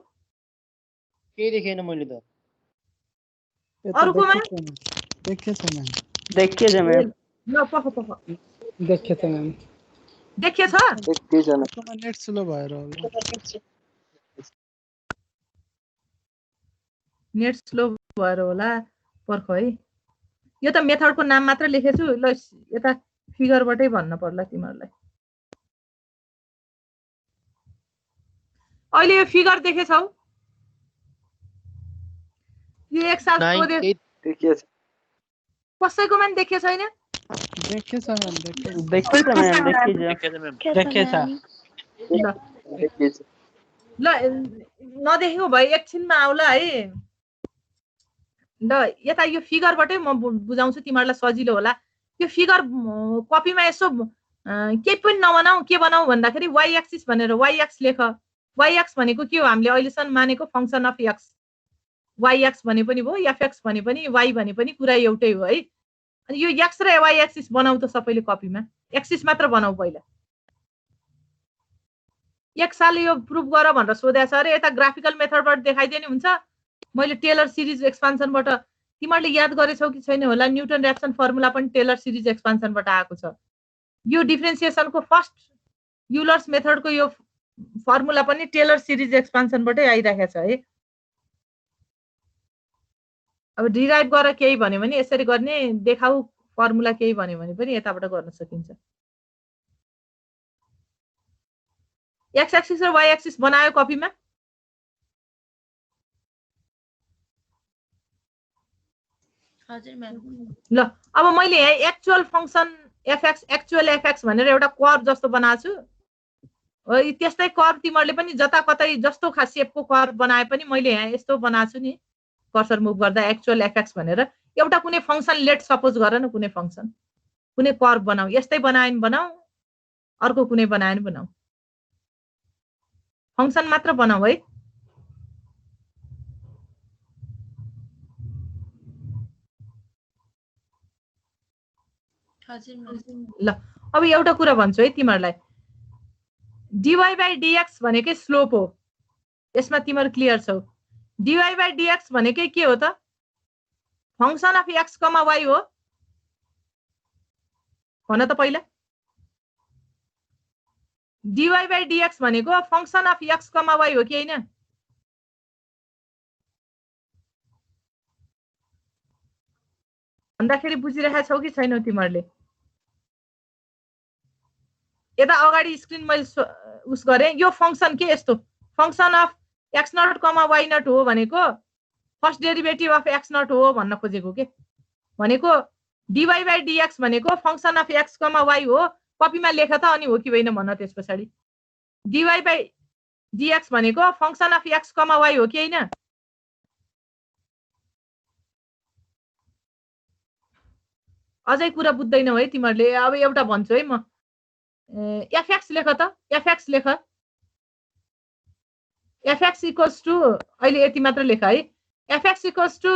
केही देखेन मैले त। अरुकोमा देखेछ म्याम, देखिएछ म्याम। ल पख देखेछ म्याम, देखिएछ? नेट स्लो भएर होला। नेट स्लो भएर होला, पर्ख है। यो त मेथडको नाम मात्र लेखेछु, ल यता फिगरबाटै भन्न पर्ला तिमीहरूलाई। अहिले यो फिगर देखेछौ? यो एक साल कसैकोमा नि देखेको छैन? देखेछ म्याम, देखिएछ म्याम, ल नदेखेको भए एकछिनमा आउला है। ल यता यो फिगरबाटै म बुझाउँछु, तिमीहरूलाई सजिलो होला। यो फिगर कपीमा यसो केही पनि नबनाऊ, के बनाऊ भन्दाखेरि वाइ एक्सिस भनेर वाइ एक्स लेख। वाइ एक्स भनेको के हो, हामीले अहिलेसम्म मानेको function of x. Y x भने पनि भयो, एफएक्स भने पनि, वाइ भने पनि कुरा एउटै हो है। अनि यो एक्स र वाइ एक्सिस बनाऊ त सबैले कपीमा, एक्सिस मात्र बनाऊ पहिला। एक साल यो प्रुभ गर भनेर सोधेको छ अरे, यता ग्राफिकल मेथडबाट देखाइदिए नि हुन्छ। मैले टेलर सिरिज एक्सपान्सनबाट, तिमीहरूले याद गरेछौ कि छैन होला, न्युटन ऱ्याप्सन फर्मुला पनि टेलर सिरिज एक्सपान्सनबाट आएको छ। यो डिफ्रेन्सिएसनको फर्स्ट युलर्स मेथडको यो फर्मुला पनि टेलर सिरिज एक्सपान्सनबाटै आइरहेको छ है। अब डिराइभ गरेर केही भन्यो भने यसरी गर्ने, देखाऊ फर्मुला केही भन्यो भने पनि यताबाट गर्न सकिन्छ। एक्स एक्सिस र वाइ एक्सिस बनायो कपीमा? हजुर म्याम। ल अब मैले यहाँ actual function FX, actual FX भनेर एउटा कर्व जस्तो बनाएको छु। त्यस्तै कर्व तिमीहरूले पनि जता कतै जस्तो खास सेपको कर्व बनाए पनि मैले यहाँ यस्तो बनाएको छु नि, कर्सर मुभ गर्दा एक्चुअल एफएक्स भनेर एउटा कुनै फङ्सन लेट सपोज गर न, कुनै फङ्सन कुनै कर्व बनाऊ, यस्तै बनायो नि बनाऊ, अर्को कुनै बनायो नि बनाऊ, फङ्सन मात्र बनाऊ है। ल अब एउटा कुरा भन्छु है तिमीहरूलाई, dy/dx भनेकै स्लोप हो, यसमा तिमीहरू क्लियर छौ। dy/dx भनेकै के हो त, function of x comma y हो भन त पहिला। dy/dx भनेको function of x comma y हो कि होइन? भन्दाखेरि बुझिरहेका छौ कि छैनौ तिमीहरूले? यता अगाडि स्क्रिन मैले उस गरेँ, यो फङ्सन के यस्तो function of x naught comma y naught हो भनेको first derivative of x naught हो भन्न खोजेको के। भनेको dy/dx भनेको function of x comma y हो, कपीमा लेख त अनि हो कि होइन भन। त्यस पछाडि dy/dx भनेको function of x comma y हो कि होइन? अझै कुरा बुझ्दैनौ है तिमीहरूले। अब एउटा भन्छु है म, एफएक्स लेख त, एफएक्स लेख। एफएक्स इक्वल्स टु, अहिले यति मात्र लेख है, f x equals to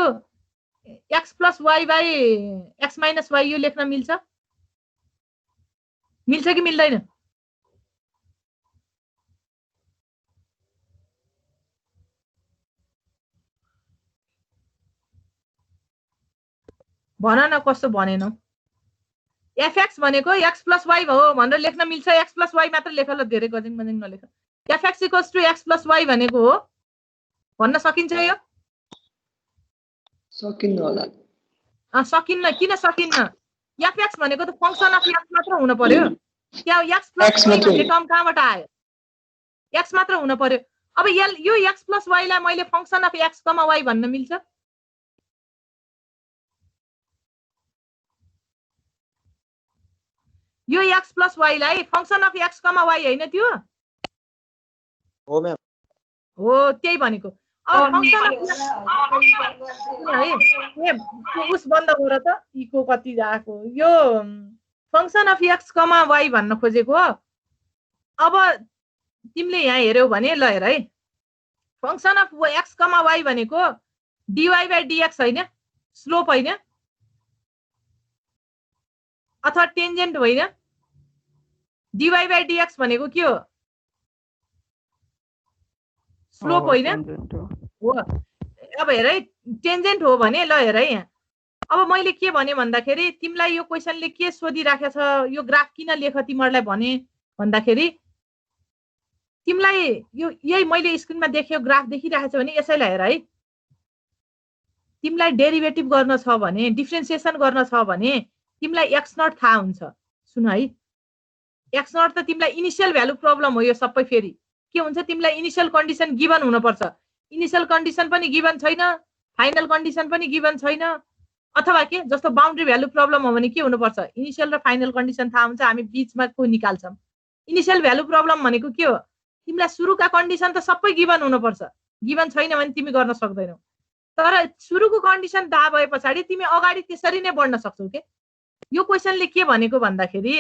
x plus y by x minus y. यो लेख्न मिल्छ? मिल्छ कि मिल्दैन? भन न कस्तो भनेनौ fx भनेको x + y हो भनेर लेख्न मिल्छ x + y मात्र लेख ल धेरै गजिङ मजिङ नलेख fx = x + y भनेको हो भन्न सकिन्छ यो सकिन्न होला सकिन्न किन सकिन्न fx भनेको त फंक्सन अफ x मात्र हुन पर्यो क्या x + y भन्ने टर्म कहाँबाट आयो x मात्र हुन पर्यो अब यो x + y लाई मैले फंक्सन अफ x, y भन्न मिल्छ यो x + y लाई फंक्सन अफ x, y हैन त्यो हो म्याम हो त्यही भनेको अब फंक्सन अफ है उस बन्द गर त इको कति आको यो फंक्सन अफ x, y भन्न खोजेको हो अब तिमीले यहाँ हेर्यौ भने ल हेर है फंक्सन अफ x, y भनेको dy/dx हैन स्लोप हैन अथवा टेन्जेन्ट होइन dy/dx भनेको के हो स्लोप होइन हो अब हेर है टेन्जेन्ट हो भने ल हेर है यहाँ अब मैले के भने भन्दाखेरि तिमीलाई यो क्वेशनले के सोधिराखेछ यो ग्राफ किन लेख तिमीहरुलाई भने भन्दाखेरि तिमीलाई यो यही मैले स्क्रिनमा देखेको ग्राफ देखिराखेछ भने यसैलाई हेर है तिमीलाई डेरिभेटिभ गर्न छ भने डिफरेन्सिएसन गर्न छ भने तिमीलाई x0 थाहा हुन्छ सुन है x0 त तिमीलाई इनिशियल भ्यालु प्रब्लम हो यो सबै फेरि के हुन्छ तिमीलाई इनिशियल कन्डिसन गिवन हुन पर्छ इनिशियल कन्डिसन पनि गिवन छैन फाइनल कन्डिसन पनि गिवन छैन अथवा के जस्तो बाउन्ड्री भ्यालु प्रब्लम हो भने के हुनु पर्छ इनिशियल र फाइनल कन्डिसन थाहा हुन्छ हामी बीचमा को निकाल्छौं इनिशियल भ्यालु प्रब्लम भनेको के हो तिमीलाई सुरुका कन्डिसन त सबै गिवन हुन पर्छ गिवन छैन भने तिमी गर्न सक्दैनौ तर सुरुको कन्डिसन थाहा भएपछि तिमी अगाडि त्यसरी नै बढ्न सक्छौ के यो क्वेशनले के भनेको भन्दाखेरि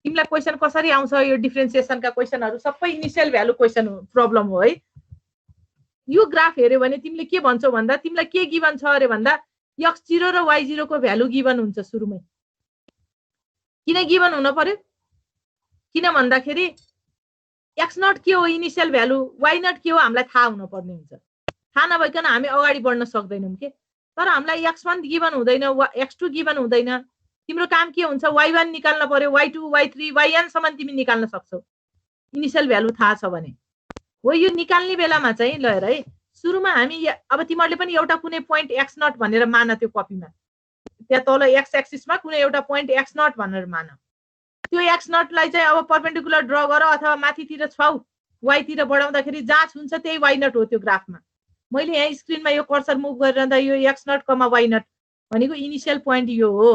तिमीलाई क्वेशन कसरी आउँछ यो डिफरेन्सिएसनका क्वेशनहरु सबै इनिशियल भ्यालु क्वेशन प्रब्लम हो है यो ग्राफ हेर्यो भने तिमीले के भन्छौ भन्दा तिमीलाई के गिवन छ अरे भन्दा x0 र y0 को भ्यालु गिवन हुन्छ सुरुमै किन गिवन हुन पर्यो किन भन्दाखेरि x0 के हो इनिशियल भ्यालु y0 के हो हामीलाई थाहा हुन पर्ने हुन्छ थाहा नभइकन हामी अगाडि बढ्न सक्दैनौं के तर हामीलाई x1 गिवन हुँदैन x2 गिवन हुँदैन तिम्रो काम के हुन्छ y1 निकाल्न पर्यो y2 y3 yn सम्म तिमी निकाल्न सक्छौ इनिशियल भ्यालु थाहा छ भने हो यो निकाल्ने बेलामा चाहिँ ल हेर है सुरुमा हामी अब तिमीहरुले पनि एउटा कुनै पोइन्ट x0 भनेर मान त्यो कपीमा त्यहाँ तल x एक्सिसमा कुनै एउटा पोइन्ट x0 भनेर मान त्यो x0 लाई चाहिँ अब परपेन्डिकुलर ड्रा गर अथवा माथितिर छाउ y तिर बढाउँदाखेरि जहाँ हुन्छ त्यही y0 हो त्यो ग्राफमा मैले यहाँ स्क्रिनमा यो कर्सर मुभ गरिरहँदा यो x0, y0 भनेको इनिशियल पोइन्ट यो हो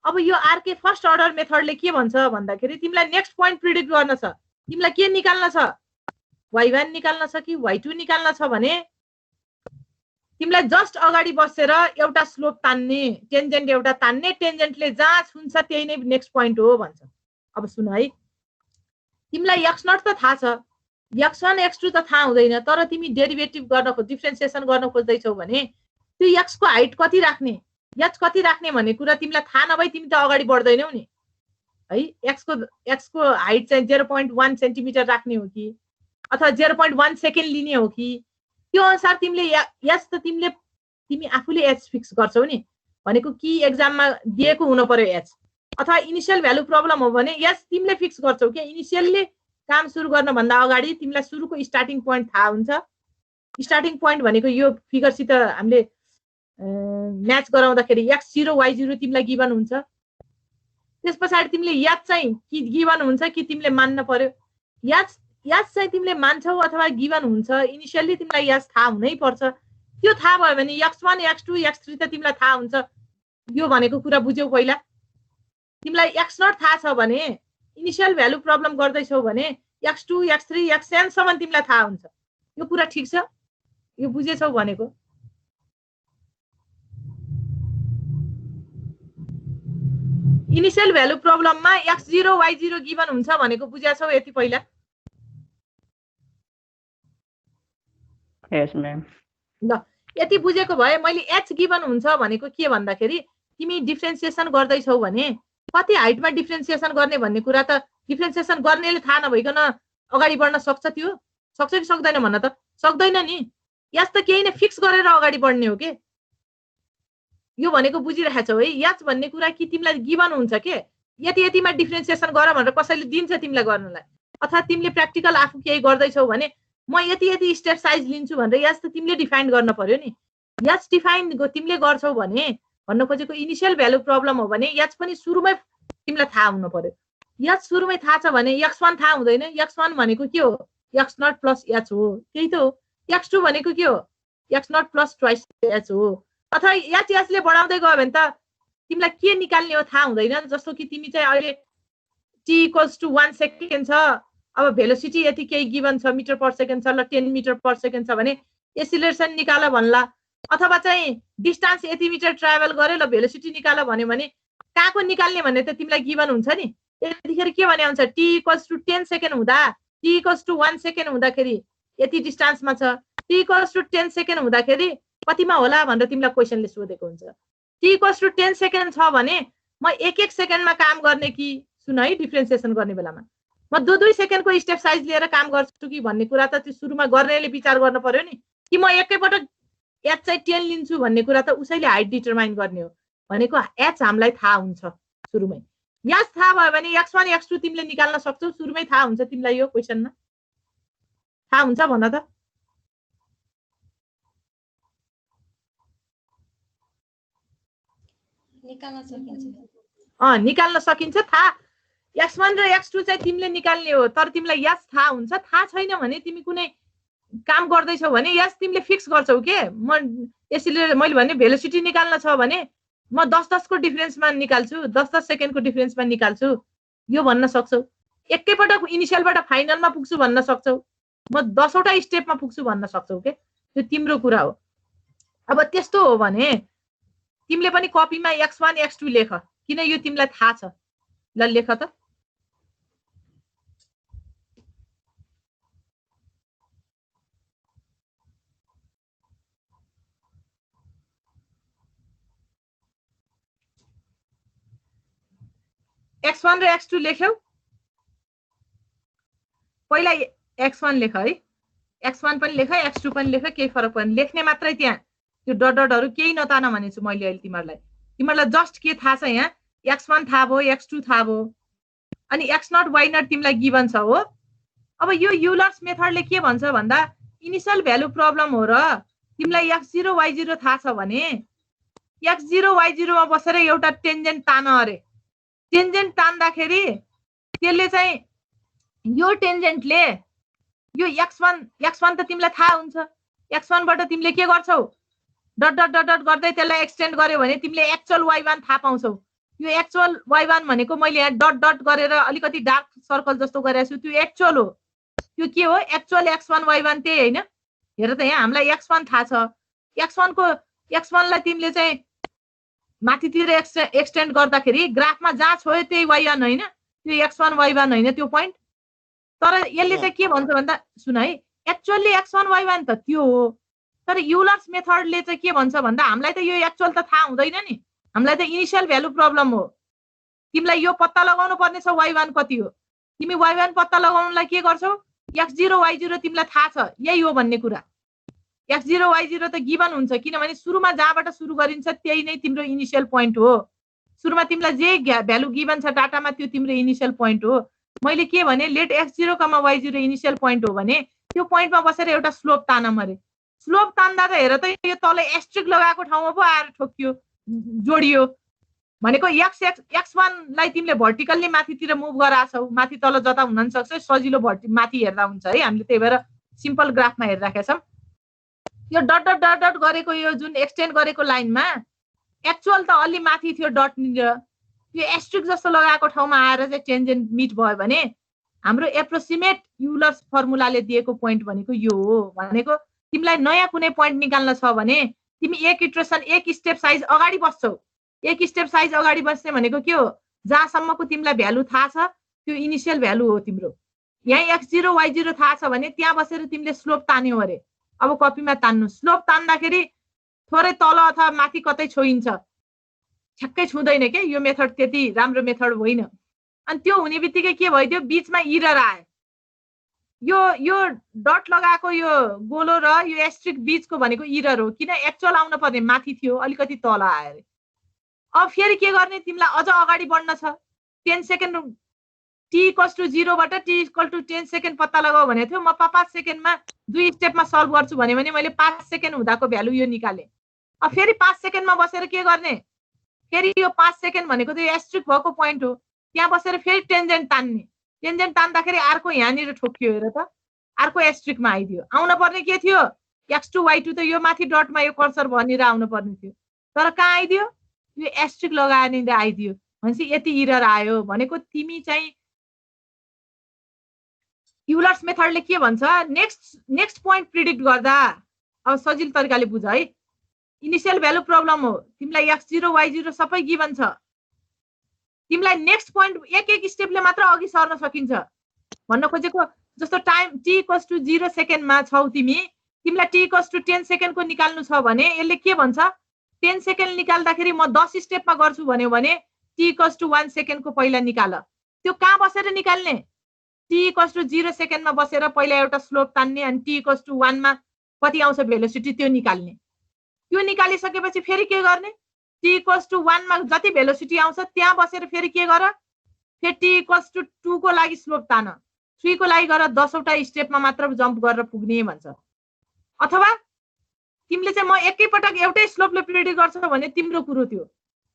अब यो आरके फर्स्ट अर्डर मेथडले के भन्छ भन्दाखेरि तिमीलाई नेक्स्ट पोइन्ट प्रिडिक्ट गर्न छ तिमीलाई के निकाल्न छ y1 निकाल्न छ कि y2 निकाल्न छ भने तिमीलाई जस्ट अगाडि बसेर एउटा स्लोप तान्ने टेन्जेन्ट एउटा तान्ने टेन्जेन्टले जहाँ छुन्छ त्यही नै नेक्स्ट पोइन्ट हो भन्छ अब सुन है तिमीलाई x0 त थाहा छ x1 x2 त थाहा हुँदैन तर तिमी डेरिभेटिभ गर्न डिफरेन्सिएसन गर्न खोज्दै छौ भने त्यो x को हाइट कति राख्ने h कति राख्ने भन्ने कुरा तिमीलाई थाहा नभई तिमी त अगाडि बढ्दैनौ नि है x को हाइट चाहिँ 0.1 सेन्टिमिटर राख्ने हो कि अथवा 0.1 सेकेन्ड लिने हो कि त्यो अनुसार तिमीले h त तिमी आफूले h फिक्स गर्छौ नि भनेको कि एक्जाममा दिएको हुन पर्यो h अथवा इनिशियल भ्यालु प्रब्लम हो भने h तिमीले फिक्स गर्छौ के इनिशियली काम सुरु गर्न भन्दा अगाडि तिमीलाई सुरुको स्टार्टिङ पोइन्ट थाहा हुन्छ स्टार्टिङ पोइन्ट भनेको यो फिगरसित हामीले म्याच गराउँदाखेरि x0 y0 तिमीलाई गिवन हुन्छ त्यसपछि तिमीले याद चाहिँ कि गिवन हुन्छ कि तिमीले मान्न पर्यो याद चाहिँ तिमीले मान्छौ अथवा गिवन हुन्छ इनिशियली तिमीलाई याद थाहा हुनै पर्छ त्यो थाहा भयो भने x1 x2 x3 त तिमीलाई थाहा हुन्छ यो भनेको कुरा बुझ्यौ पहिला तिमीलाई x0 थाहा छ भने इनिशियल भ्यालु प्रब्लम गर्दै छौ भने x2 x3 xn सम्म तिमीलाई थाहा हुन्छ यो कुरा ठीक छ यो बुझेछौ भनेको initial value प्रब्लममा x0 y0 given हुन्छ भनेको बुझ्याछौ यति पहिला यस म्याम ल यति बुझेको भए मैले h गिवन हुन्छ भनेको के भन्दाखेरि तिमी डिफरेन्सिएसन गर्दै छौ भने कति हाइटमा डिफरेन्सिएसन गर्ने भन्ने कुरा त डिफरेन्सिएसन गर्नेले थाहा नभइकन अगाडि बढ्न सक्छ त्यो सक्छ कि सक्दैन भन्न त सक्दैन नि यस त केही नै फिक्स गरेर अगाडि बढ्ने हो के यो भनेको बुझिरहेछौ है याच भन्ने कुरा कि तिमीलाई गिभन हुन्छ के यति यतिमा डिफ्रेन्सिएसन गर भनेर कसैले दिन्छ तिमीलाई गर्नलाई अथवा तिमीले प्र्याक्टिकल आफू केही गर्दैछौ भने म यति यति स्टेप साइज लिन्छु भनेर याच त तिमीले डिफाइन गर्न पर्यो नि याच डिफाइन तिमीले गर्छौ भने भन्न खोजेको इनिशियल भ्यालु प्रब्लम हो भने याच पनि सुरुमै तिमीलाई थाहा हुनु पर्यो याच सुरुमै थाहा छ भने x1 थाहा हुँदैन x1 भनेको के हो x0 प्लस h हो त्यही त हो x2 भनेको के हो x0 प्लस ट्वाइस h हो अथवा याचले बढाउँदै गयो भने त तिमीलाई के निकाल्ने हो थाहा हुँदैन जस्तो कि तिमी चाहिँ अहिले t इक्वल्स टु 1 सेकेन्ड छ अब भेलोसिटी यति केही गिभन छ मिटर पर सेकेन्ड छ ल 10 मिटर पर सेकेन्ड छ भने एसिलेरेसन निकाल भन्ला अथवा चाहिँ डिस्टेन्स यति मिटर ट्राभल गरे ल भेलोसिटी निकाल भन्यो भने कहाँको निकाल्ने भन्ने त तिमीलाई गिभन हुन्छ नि त्यतिखेर के भने हुन्छ t इक्वल्स टु 10 सेकेन्ड हुँदा t इक्वल्स टु 1 सेकेन्ड हुँदाखेरि यति डिस्टेन्समा छ t इक्वल्स टु 10 सेकेन्ड हुँदाखेरि कतिमा होला भनेर तिमीलाई क्वेसनले सोधेको हुन्छ t इक्वल्स टु 10 सेकेन्ड छ भने म एक एक सेकेन्डमा काम गर्ने कि सुन है डिफ्रेन्सिएसन गर्ने बेलामा म 2-2 सेकेन्डको स्टेप साइज लिएर काम गर्छु कि भन्ने कुरा त त्यो सुरुमा गर्नेले विचार गर्न पर्यो नि कि म एकैपटक h चाहिँ 10 लिन्छु भन्ने कुरा त उसैले हाइट डिटरमाइन गर्ने हो भनेको h हामीलाई थाहा हुन्छ सुरुमै याच थाहा भयो भने x1 x2 तिमीले निकाल्न सक्छौ सुरुमै थाहा हुन्छ तिमीलाई यो क्वेसनमा थाहा हुन्छ भन त निकाल्न सकिन्छ थाहा x1 र x2 चाहिँ तिमीले निकाल्ने हो तर तिमीलाई याच थाहा हुन्छ थाहा छैन भने तिमी कुनै काम गर्दैछौ भने याच तिमीले फिक्स गर्छौ के म यसले मैले भने भेलोसिटी निकाल्न छ भने म 10-10 को डिफरेन्समा निकाल्छु 10-10 सेकेन्डको डिफरेन्समा निकाल्छु यो भन्न सक्छौ एकैपटक इनिशियलबाट फाइनलमा पुग्छु भन्न सक्छौ म 10 वटा स्टेपमा पुग्छु भन्न सक्छौ के त्यो तिम्रो कुरा हो अब त्यस्तो हो भने तिमीले पनि कपीमा x1 x2 लेख किन यो तिमीलाई थाहा छ ल लेख त x1 र x2 लेख्यौ पहिला x1 लेख है x1 पनि लेख x2 पनि लेख केही फरक पर्दैन लेख्ने मात्रै त्यहाँ त्यो डटहरु केही नतान भनेछु मैले अहिले तिमीलाई जस्ट के थाहा छ यहाँ x1 थाहा भयो x2 थाहा भयो अनि x0 y0 तिमीलाई गिभन छ हो अब यो युलर्स मेथडले के भन्छ भन्दा इनिशियल भ्यालु प्रब्लम हो र तिमीलाई x0 y0 थाहा छ भने x0 y0 मा बसेर एउटा टेन्जेन्ट तान अरे टेन्जेन्ट तान्दाखेरि त्यसले चाहिँ यो टेन्जेन्टले यो x1 त तिमीलाई थाहा हुन्छ x1 बाट तिमीले के गर्छौ डट डट डट डट गर्दै त्यसलाई एक्सटेन्ड गर्यो भने तिमीले एक्चुअल y1 थाहा पाउँछौ यो एक्चुअल y1 भनेको मैले यहाँ डट डट गरेर अलिकति डार्क सर्कल जस्तो गरेको छु त्यो एक्चुअल हो त्यो के हो एक्चुअल x1 y1 त्यही हैन हेर त यहाँ हामीलाई x1 थाहा छ x1 लाई तिमीले चाहिँ माथितिर एक्सटेन्ड गर्दाखेरि ग्राफमा जहाँ छोयो त्यही y1 हैन त्यो x1 y1 हैन त्यो प्वाइन्ट तर यसले चाहिँ के भन्छ भन्दा सुन है एक्चुअली x1 y1 त त्यो हो तर युलर्स मेथडले चाहिँ के भन्छ भन्दा हामीलाई त यो एक्चुअल त थाहा हुँदैन नि हामीलाई त इनिशियल भ्यालु प्रब्लम हो तिमीलाई यो पत्ता लगाउनु पर्ने छ y1 कति हो तिमी y1 पत्ता लगाउनलाई के गर्छौ x0 y0 तिमीलाई थाहा छ यही हो भन्ने कुरा x0 y0 त गिभन हुन्छ किनभने सुरुमा जहाँबाट सुरु गरिन्छ त्यही नै तिम्रो इनिशियल पोइन्ट हो सुरुमा तिमीलाई जे भ्यालु गिभन छ डाटामा त्यो तिम्रो इनिशियल पोइन्ट हो मैले के भने late x0, y0 initial point हो भने त्यो पोइन्टमा बसेर एउटा स्लोप तान मरे स्लोप तान्दा त हेर त यो तल एस्ट्रिक लगाएको ठाउँमा पो आएर ठोकियो जोडियो भनेको x1 लाई तिमीले भर्टिकल्ली माथितिर मुभ गराछौ माथि तल जता हुन सक्छ सजिलो माथि हेर्दा हुन्छ है हामीले त्यही भएर सिम्पल ग्राफमा हेरिराखेका छौं यो डट डट डट डट गरेको यो जुन एक्सटेन्ड गरेको लाइनमा एक्चुअल त अलि माथि थियो डट निर यो एस्ट्रिक जस्तो लगाएको ठाउँमा आएर चाहिँ टेन्जेन्ट मिट भयो भने हाम्रो एप्रोक्सिमेट युलर्स फर्मुलाले दिएको पोइन्ट भनेको यो हो भनेको तिमीलाई नयाँ कुनै पोइन्ट निकाल्न छ भने तिमी एक इटरेसन एक स्टेप साइज अगाडि बस्छौ एक स्टेप साइज अगाडि बस्ने भनेको के हो जहाँसम्मको तिमीलाई भ्यालु थाहा छ त्यो इनिशियल भ्यालु हो तिम्रो यहाँ x0 y0 थाहा छ भने त्यहाँ बसेर तिमीले स्लोप तान्यौ अरे अब कपीमा तान्नु स्लोप तान्दाखेरि थोरै तल अथवा माथि कतै छोइन्छ ठ्याक्कै छुँदैन के यो मेथड त्यति राम्रो मेथड होइन अनि त्यो हुने बित्तिकै के भइदियो बीचमा इरर आयो यो डट लगाएको यो गोलो र यो एस्ट्रिक बीचको भनेको इरर हो, किन एक्चुअल आउन पर्ने माथि थियो अलिकति तल आयो अरे। अब फेरि के गर्ने, तिमीलाई अझ अगाडि बढ्न छ। 10 सेकेन्ड t = 0 बाट t = 10 सेकेन्ड पत्ता लगाऊ भनेको थियो। म 5 सेकेन्डमा 2 स्टेपमा सल्भ गर्छु भने मैले 5 सेकेन्ड हुँदाको भ्यालु यो निकाले। अब फेरि 5 सेकेन्डमा बसेर के गर्ने, फेरि यो 5 सेकेन्ड भनेको त एस्ट्रिक भएको पोइन्ट हो, त्यहाँ बसेर फेरि टेन्जेन्ट तान्ने। टेन्जेन्ट तान्दाखेरि अर्को यहाँनिर ठोकियो हेर त, अर्को एस्ट्रिकमा आइदियो। आउन पर्ने के थियो, x2 y2 त यो माथि डटमा यो कर्सर भनेर आउन पर्ने थियो, तर कहाँ आइदियो, यो एस्ट्रिक लगाएर आइदियो। भनेपछि यति इरर आयो। भनेको तिमी चाहिँ युलर्स मेथडले के भन्छ, नेक्स्ट पोइन्ट प्रिडिक्ट गर्दा, अब सजिलो तरिकाले बुझ है, इनिशियल भ्यालु प्रब्लम हो, तिमीलाई x0 y0 सबै गिभन छ, तिमीलाई नेक्स्ट पोइन्ट एक स्टेपले मात्र अघि सर्न सकिन्छ भन्न खोजेको। जस्तो टाइम t = 0 सेकेन्डमा छौ तिमीलाई t = 10 सेकेन्डको निकाल्नु छ भने यसले के भन्छ, 10 सेकेन्ड निकाल्दाखेरि म 10 स्टेपमा गर्छु भन्यो भने t = 1 सेकेन्डको पहिला निकाल। त्यो कहाँ बसेर निकाल्ने, t = 0 सेकेन्डमा बसेर पहिला एउटा स्लोप तान्ने अनि t = 1 मा कति आउँछ भेलोसिटी त्यो निकाल्ने। त्यो निकालिसकेपछि फेरि के गर्ने, t = 1 मा जति भेलोसिटी आउँछ त्यहाँ बसेर फेरि के गर, फेरि t = 2 को लागि स्लोप तान, 3 को लागि गर 10 वटा स्टेपमा मात्र जम्प गरेर पुग्ने भन्छ। अथवा तिमीले चाहिँ म एकैपटक एउटै स्लोपले प्रिडिक्ट गर्छ भने तिम्रो कुरो थियो,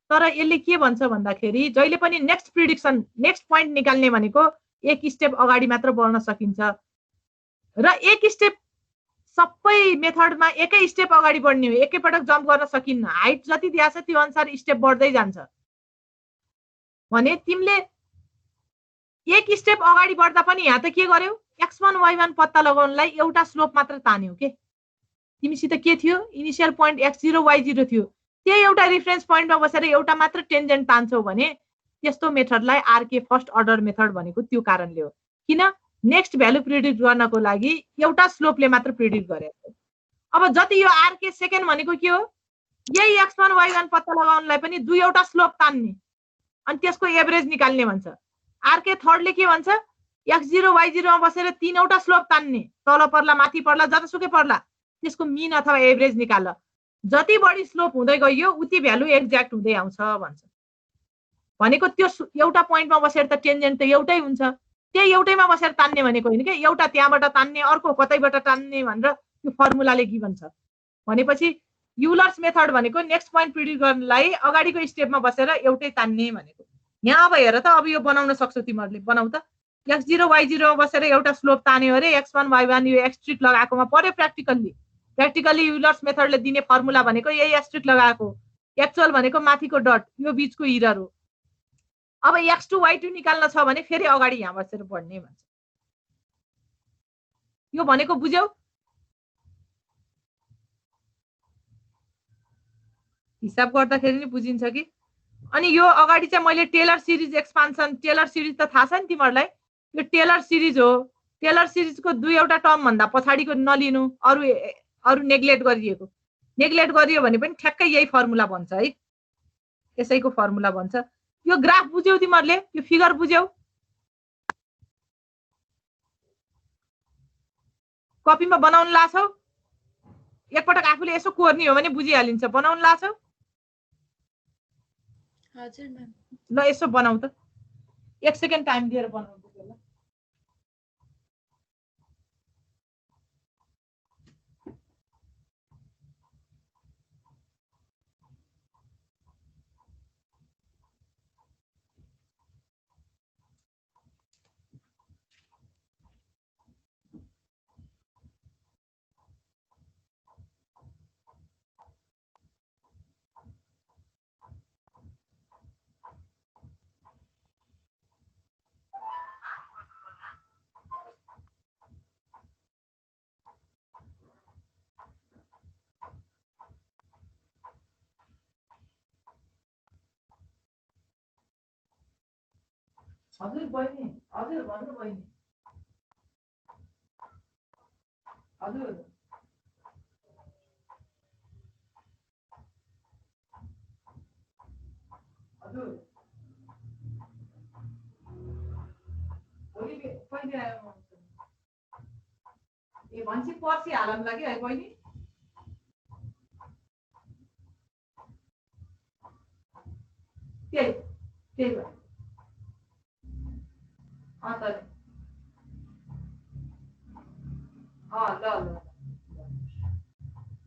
तर यसले के भन्छ भन्दाखेरि जहिले पनि नेक्स्ट प्रिडिक्सन नेक्स्ट पोइन्ट निकाल्ने भनेको एक स्टेप अगाडि मात्र बढ्न सकिन्छ र एक स्टेप सबै मेथडमा एकै स्टेप अगाडि बढ्ने हो, एकैपटक जम्प गर्न सकिन्न। हाइट जति दिएको छ त्यो अनुसार स्टेप बढ्दै जान्छ भने तिमीले एक स्टेप अगाडि बढ्दा पनि यहाँ त के गर्यौ, x1 y1 पत्ता लगाउनलाई एउटा स्लोप मात्र तान्यौ के। तिमीसित के थियो, इनिशियल पोइन्ट x0 y0 थियो, त्यही एउटा रेफरेन्स पोइन्टमा बसेर एउटा मात्र टेन्जेन्ट तान्छौ भने त्यस्तो मेथडलाई आरके फर्स्ट अर्डर मेथड भनेको त्यो कारणले हो। किन, नेक्स्ट भ्यालु प्रिडिक्ट गर्नको लागि एउटा स्लोपले मात्र प्रिडिक्ट गरेको। अब जति यो आरके सेकेन्ड भनेको के हो, यही x1 y1 पत्ता लगाउनलाई पनि दुईवटा स्लोप तान्ने अनि त्यसको एभरेज निकाल्ने भन्छ। आरके थर्डले के भन्छ, x0 y0 मा बसेर तीनवटा स्लोप तान्ने, तल पर्ला माथि पर्ला जतासुकै पर्ला, त्यसको मिन अथवा एभरेज निकाल। जति बढी स्लोप हुँदै गयो उति भ्यालु एक्ज्याक्ट हुँदै आउँछ भन्छ। भनेको त्यो एउटा पोइन्टमा बसेर त टेन्जेन्ट त एउटै हुन्छ, त्यही एउटैमा बसेर तान्ने भनेको होइन के, एउटा त्यहाँबाट तान्ने अर्को कतैबाट तान्ने भनेर त्यो फर्मुलाले गिभन छ। भनेपछि युलर्स मेथड भनेको नेक्स्ट पोइन्ट प्रिडिक्ट गर्नलाई अगाडिको स्टेपमा बसेर एउटै तान्ने भनेको। यहाँ अब हेर त, अब यो बनाउन सक्छौ तिमीहरूले, बनाऊ त। x0 y0 मा बसेर एउटा स्लोप तान्यो अरे, x1 y1 यो एस्ट्रिक लगाएकोमा पर्यो प्र्याक्टिकल्ली युलर्स मेथडले दिने फर्मुला भनेको यही एस्ट्रिक लगाएको, एक्चुअल भनेको माथिको डट, यो बीचको इरर हो। अब x2 y2 निकाल्न छ भने फेरि अगाडि यहाँ बसेर बढ्ने भन्छ। यो भनेको बुझ्यौ, हिसाब गर्दाखेरि नि बुझिन्छ कि। अनि यो अगाडि चाहिँ मैले Taylor series expansion, Taylor series त थाहा छ नि तिमीहरूलाई, यो टेलर सिरिज हो। टेलर सिरिजको दुईवटा टर्म भन्दा पछाडिको नलिनु, अरु नेग्लेक्ट गरियो भने पनि ठ्याक्कै यही फर्मुला बन्छ है, यसैको फर्मुला बन्छ। यो ग्राफ बुझ्यौ तिमीहरूले, यो फिगर बुझ्यौ, कपीमा बनाउन लाछौ, एकपटक आफूले यसो कोर्ने हो भने बुझिहालिन्छ। बनाउन लाछौ? हजुर म्याम। ल यसो बनाऊ त, 1 सेकेन्ड टाइम दिएर बनाऊ। हजुर बहिनी, हजुर भन्नु बहिनी, हजुर हजुर भोलि कहिले आयो? ए भन्छ पर्सि हालम लागि है बहिनी त्यही भयो त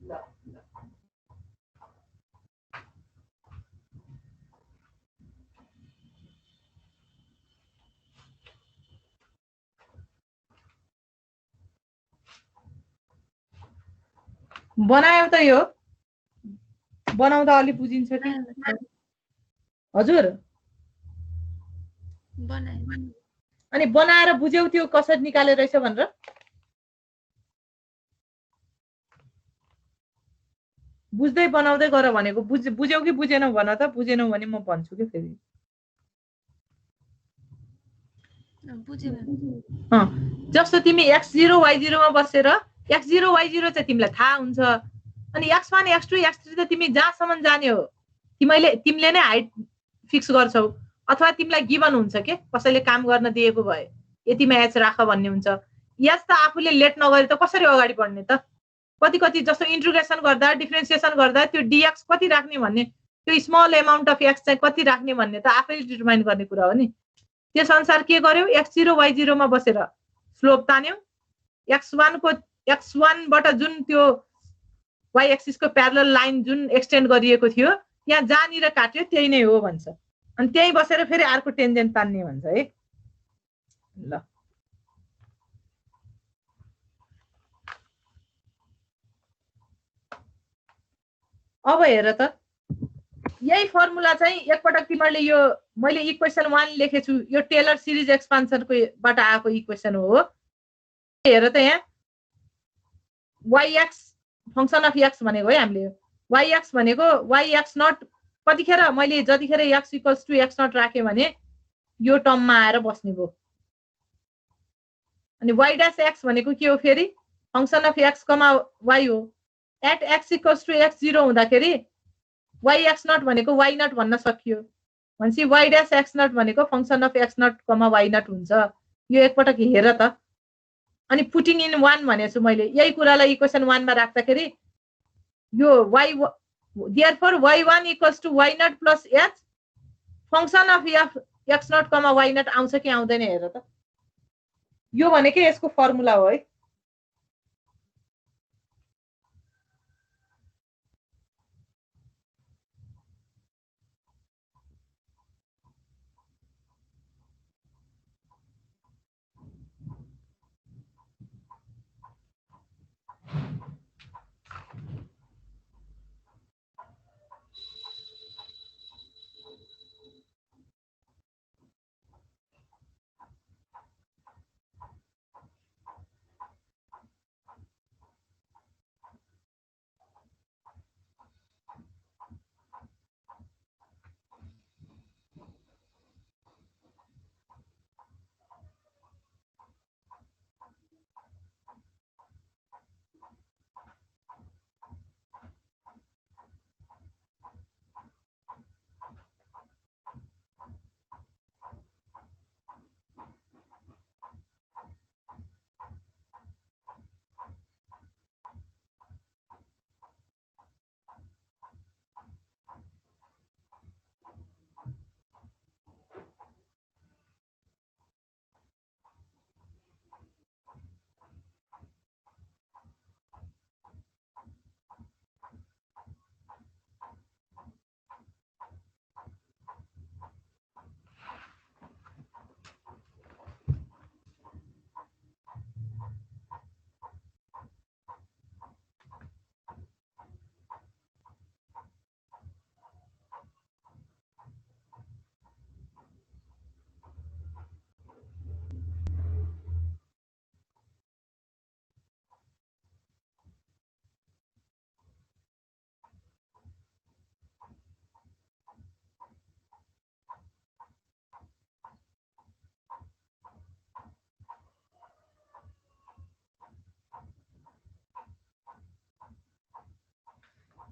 ल बनायो त यो बनाउँदा अलि बुझिन्छ कि हजुर अनि बनाएर बुझ्यौ त्यो कसरी निकाले रहेछ भनेर बुझ्दै बनाउँदै गर भनेको बुझ्यौ कि बुझेनौ भन त बुझेनौ भने म भन्छु कि फेरि जस्तो तिमी x0 y0 मा बसेर x0 y0 चाहिँ तिमीलाई थाहा हुन्छ अनि x1 x2 x3 त तिमी जहाँसम्म जाने हो तिमीले नै हाइट फिक्स गर्छौ अथवा तिमीलाई गिभन हुन्छ के कसैले काम गर्न दिएको भए यतिमा एच राख भन्ने हुन्छ एच त आफूले लेट नगरे त कसरी अगाडि बढ्ने त कति जस्तो इन्टिग्रेसन गर्दा डिफरेन्सिएसन गर्दा त्यो dx कति राख्ने भन्ने त्यो स्मल एमाउन्ट अफ x चाहिँ कति राख्ने भन्ने त आफैले डिटरमाइन गर्ने कुरा हो नि त्यस अनुसार के गर्यौ x0 y0 मा बसेर स्लोप तान्यौ x1 बाट जुन त्यो y एक्सिस को प्यारलल लाइन जुन एक्सटेन्ड गरिएको थियो यहाँ जहाँनिर काट्यो त्यही नै हो भन्छ अनि त्यही बसेर फेरि अर्को टेन्जेन्ट तान्ने भन्छ है ल अब हेर त यही फर्मुला चाहिँ एकपटक तिमीले यो मैले इक्वेसन 1 लेखेछु यो टेलर सिरिज एक्सपान्सनको बाट आएको इक्वेसन हो हेर त यहाँ yx फंक्सन अफ x भनेको है हामीले yx भनेको yx नट कतिखेर मैले जतिखेर x equals to x naught राखे भने यो टर्ममा आएर बस्ने भयो अनि y डैश x भनेको के हो फेरि function of x comma y हो at x equals to x0 हुँदाखेरि yx नट भनेको y नट भन्न सकियो भनेपछि y डैश x नट भनेको function of x naught comma y naught हुन्छ यो एकपटक हेर त अनि पुटिङ इन 1 भनेछु मैले यही कुरालाई इक्वेसन 1 मा राख्दाखेरि यो y therefore y1 equals to y naught plus h function of x naught comma y naught आउँछ कि आउँदैन हेर त यो भनेको यसको फर्मुला हो है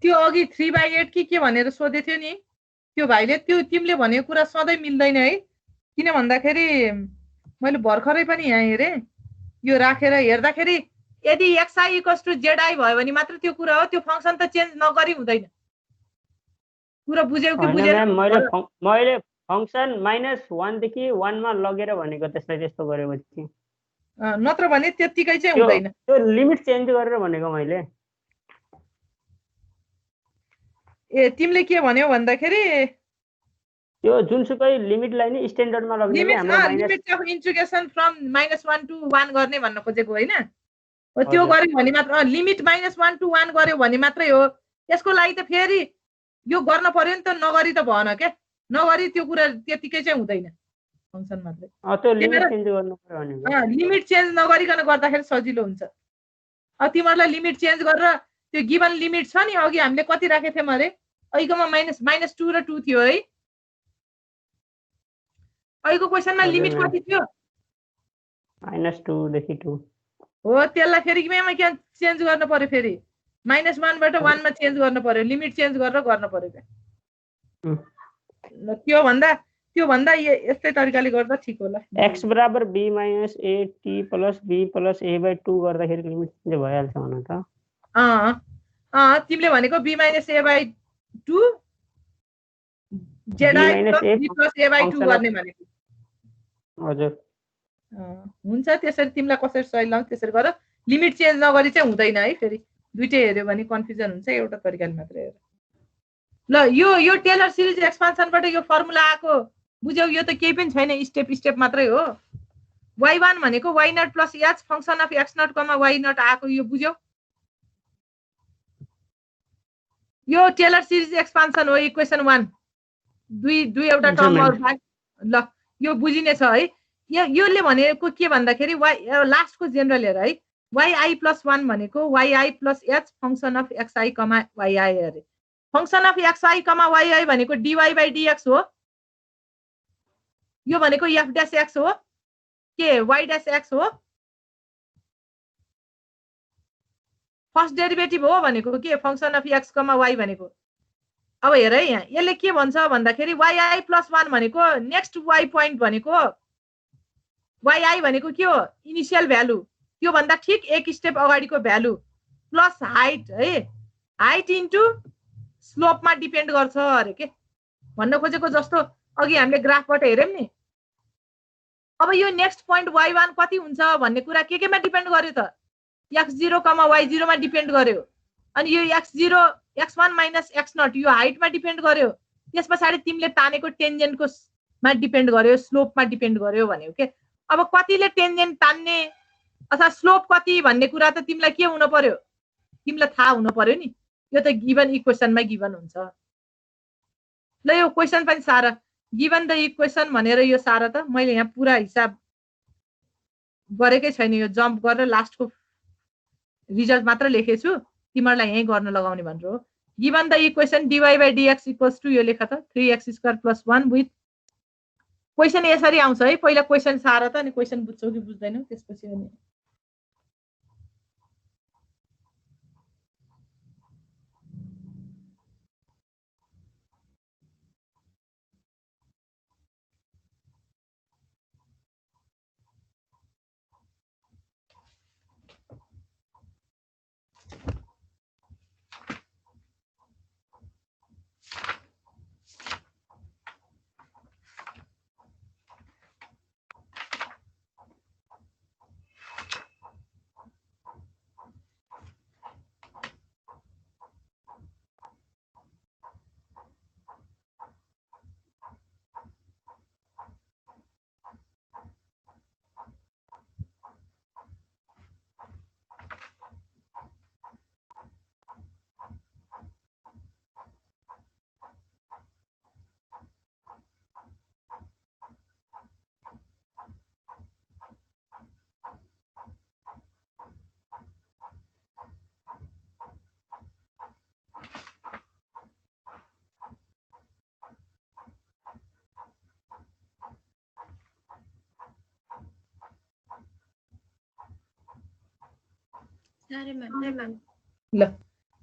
त्यो अघि 3/8 के भनेर सोधे थियो नि त्यो भाइले त्यो तिमीले भनेको कुरा सधैं मिल्दैन है किन भन्दाखेरि मैले भर्खरै पनि यहाँ हेरे यो राखेर हेर्दाखेरि यदि xi इक्वल्स टु zi भयो भने मात्र त्यो कुरा हो, त्यो फंक्सन त चेन्ज नगरी हुँदैन। कुरा बुझ्यौ कि होइन बुझेन? म्याम, मैले फंक्सन -1 देखि 1 मा लगेर भनेको त्यसलाई त्यस्तो गरेपछि। नत्र भने त्यतिकै चाहिँ हुँदैन। त्यो लिमिट चेन्ज गरेर भनेको मैले। ए तिमीले के भन्यौ भन्दाखेरि त्यो जुनसुकै लिमिटलाई नि स्ट्यान्डर्डमा लग्ने हाम्रो limit of integration from -1 to 1 गर्ने भन्न खोजेको होइन? हो त्यो गर्यो भने मात्र लिमिट -1 to 1 गर्यो भने मात्रै हो। यसको लागि त फेरि यो गर्न पर्यो नि त, नगरी त भएन के, नगरी त्यो कुरा त्यतिकै चाहिँ हुँदैन फंक्सन मात्रै। त्यो लिमिट चेन्ज गर्नु पर्यो भनेको। लिमिट चेन्ज नगरिकन गर्दाखेरि सजिलो हुन्छ। अब तिमीहरूलाई लिमिट चेन्ज गरेर त्यो गिभन लिमिट छ नि, अघि हामीले कति राखेको थियौँ अरे? अहिलेकोमा -2 र 2 थियो है। अहिलेको क्वेसनमा लिमिट कति थियो? -2 देखि 2 हो। त्यसलाई फेरि के चेन्ज गर्नु पर्यो, फेरि -1 बाट 1 मा चेन्ज गर्नु पर्यो, लिमिट चेन्ज गरेर गर्नु पर्यो क्या। त्यो भन्दा यस्तै तरिकाले गर्दा ठिक होला। x बराबर b - a t + b + a/2 गर्दाखेरि लिमिट चेन्ज भइहाल्छ भने त। तिमीले भनेको b - a/2 zi + a/2 गर्ने भनेको। हजुर हुन्छ, त्यसरी तिमीलाई कसरी सही लाग्छ त्यसरी गर। लिमिट चेन्ज नगरी चाहिँ हुँदैन है। फेरि दुईटै हेर्यो भने कन्फ्युजन हुन्छ, एउटा तरिकाले मात्रै हेर। ल यो टेलर सिरिज एक्सपान्सनबाट यो फर्मुला आएको बुझ्यौ? यो त केही पनि छैन, स्टेप मात्रै हो। y1 भनेको y0 + h function of x0, y0 आएको यो बुझ्यौ? यो टेलर सिरिज एक्सपान्सन हो, इक्वेसन 1। दुई एउटा टर्महरु भाग। ल यो बुझिने छ है। योले भनेको के भन्दाखेरि लास्टको जेनरल हेर है। yi + 1 भनेको yi + h function of xi, yi अरे। फंक्सन अफ xi, yi भनेको dy/dx हो। यो भनेको f' हो, के y' हो। फर्स्ट डेरिभेटिभ हो भनेको के फंक्सन अफ x, y भनेको। अब हेर है, यहाँ यसले के भन्छ भन्दाखेरि yi + 1 भनेको नेक्स्ट y पोइन्ट भनेको yi भनेको के हो? इनिशियल भ्यालु, त्यो भन्दा ठीक एक स्टेप अगाडिको भ्यालु प्लस हाइट है। हाइट इन्टु स्लोपमा डिपेन्ड गर्छ अरे के भन्न खोजेको। जस्तो अघि हामीले ग्राफबाट हेर्यौं नि। अब यो नेक्स्ट पोइन्ट y1 कति हुन्छ भन्ने कुरा केमा डिपेन्ड गर्यो त? x0, y0 मा डिपेन्ड गर्यो। अनि यो x0 x1 - x0 यो हाइटमा डिपेन्ड गर्यो। त्यसपछि तिमीले तानेको टेन्जेन्टको मा डिपेन्ड गर्यो, स्लोपमा डिपेन्ड गर्यो भन्यो के। अब कतिले टेन्जेन्ट तान्ने अथवा स्लोप कति भन्ने कुरा त तिमीलाई के हुनु पर्यो? तिमीलाई थाहा हुनु पर्यो नि। यो त गिभन इक्वेसनमा गिभन हुन्छ। ल यो क्वेसन पनि सारा गिभन द इक्वेसन भनेर यो सारा त मैले यहाँ पुरा हिसाब गरेकै छैन। यो जम्प गरेर लास्टको रिजल्ट मात्र लेखेको छु, तिमीहरूलाई यही गर्न लगाउने भनेर हो। गिभन द इक्वेसन dy/dx = यो लेख त 3x² + 1 विथ क्वेसन यसरी आउँछ है। पहिला क्वेसन सारा त, अनि क्वेसन बुझ्छौ कि बुझ्दैनौ त्यसपछि अनि ल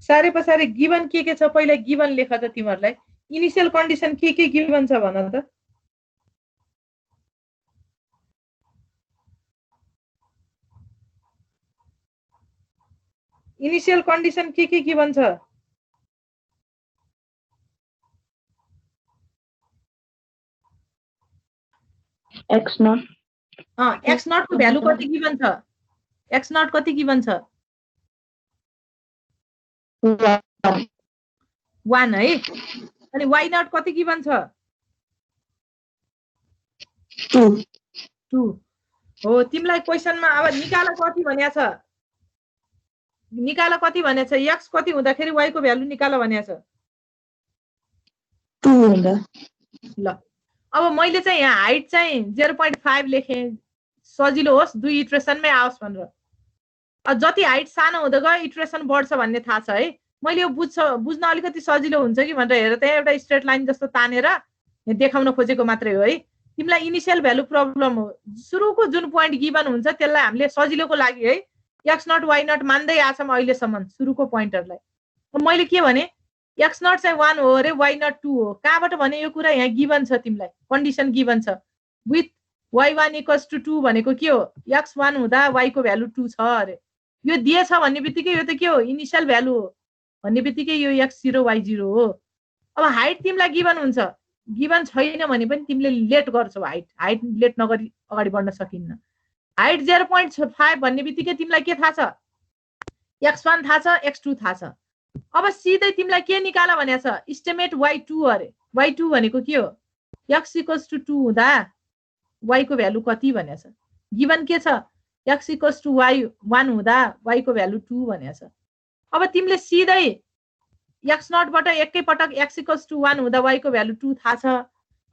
सारे पसारे गिभन के छ पहिला गिभन लेख त तिमीहरूलाई। इनिशियल कन्डिसन के गिभन छ भन त? इनिशियल कन्डिसन के गिभन छ? x नॉट एक्स नट को भ्यालु कति गिभन छ? एक्स नट कति गिभन छ? 1 है। अनि वाइ नट कति गिभन छ? 2 हो। तिमीलाई क्वेसनमा अब निकाल कति भनेको छ? निकाल कति भनेको छ? एक्स कति हुँदाखेरि वाइ को भ्यालु निकाल भनेको छ? 2 हुँदा। ल अब मैले चाहिँ यहाँ हाइट चाहिँ 0.5 लेखेँ, सजिलो होस्, 2 इटरेसनमै आओस् भनेर। अब जति हाइट सानो हुँदै गयो इटरेसन बढ्छ भन्ने थाहा छ है। मैले यो बुझ्न अलिकति सजिलो हुन्छ कि भनेर हेर, त्यहाँ एउटा स्ट्रेट लाइन जस्तो तानेर देखाउन खोजेको मात्रै हो है। तिमीलाई इनिशियल भ्यालु प्रब्लम हो, सुरुको जुन पोइन्ट गिभन हुन्छ त्यसलाई हामीले सजिलोको लागि है एक्स नट वाइ नट मान्दै आछौँ अहिलेसम्म सुरुको पोइन्टहरूलाई। मैले के भने एक्स नट चाहिँ 1 हो अरे, वाइ नट 2 हो। कहाँबाट भने यो कुरा यहाँ गिभन छ, तिमीलाई कन्डिसन गिभन छ विथ y1 = 2 भनेको के हो? x1 हुँदा y को भ्यालु 2 छ अरे। यो दिएछ भन्ने बित्तिकै यो त के हो? इनिशियल भ्यालु हो भन्ने बित्तिकै यो x0 y0 हो। अब हाइट तिमीलाई गिभन हुन्छ, गिभन छैन भने पनि तिमीले लेट गर्छौ। हाइट लेट नगरी अगाडि बढ्न सकिन्न। हाइट 0.5 भन्ने बित्तिकै तिमीलाई के थाहा छ? x1 थाहा छ, x2 थाहा छ। अब सिधै तिमीलाई के निकाल भनेको छ? इस्टिमेट y2 अरे। y2 भनेको के हो? x = 2 हुँदा y को भ्यालु कति भनेको छ? गिभन के छ? x = y1 हुँदा y को भ्यालु 2 भनेको छ। अब तिमीले सिधै x नटबाट एकै पटक x = 1 हुँदा y को भ्यालु 2 थाहा छ।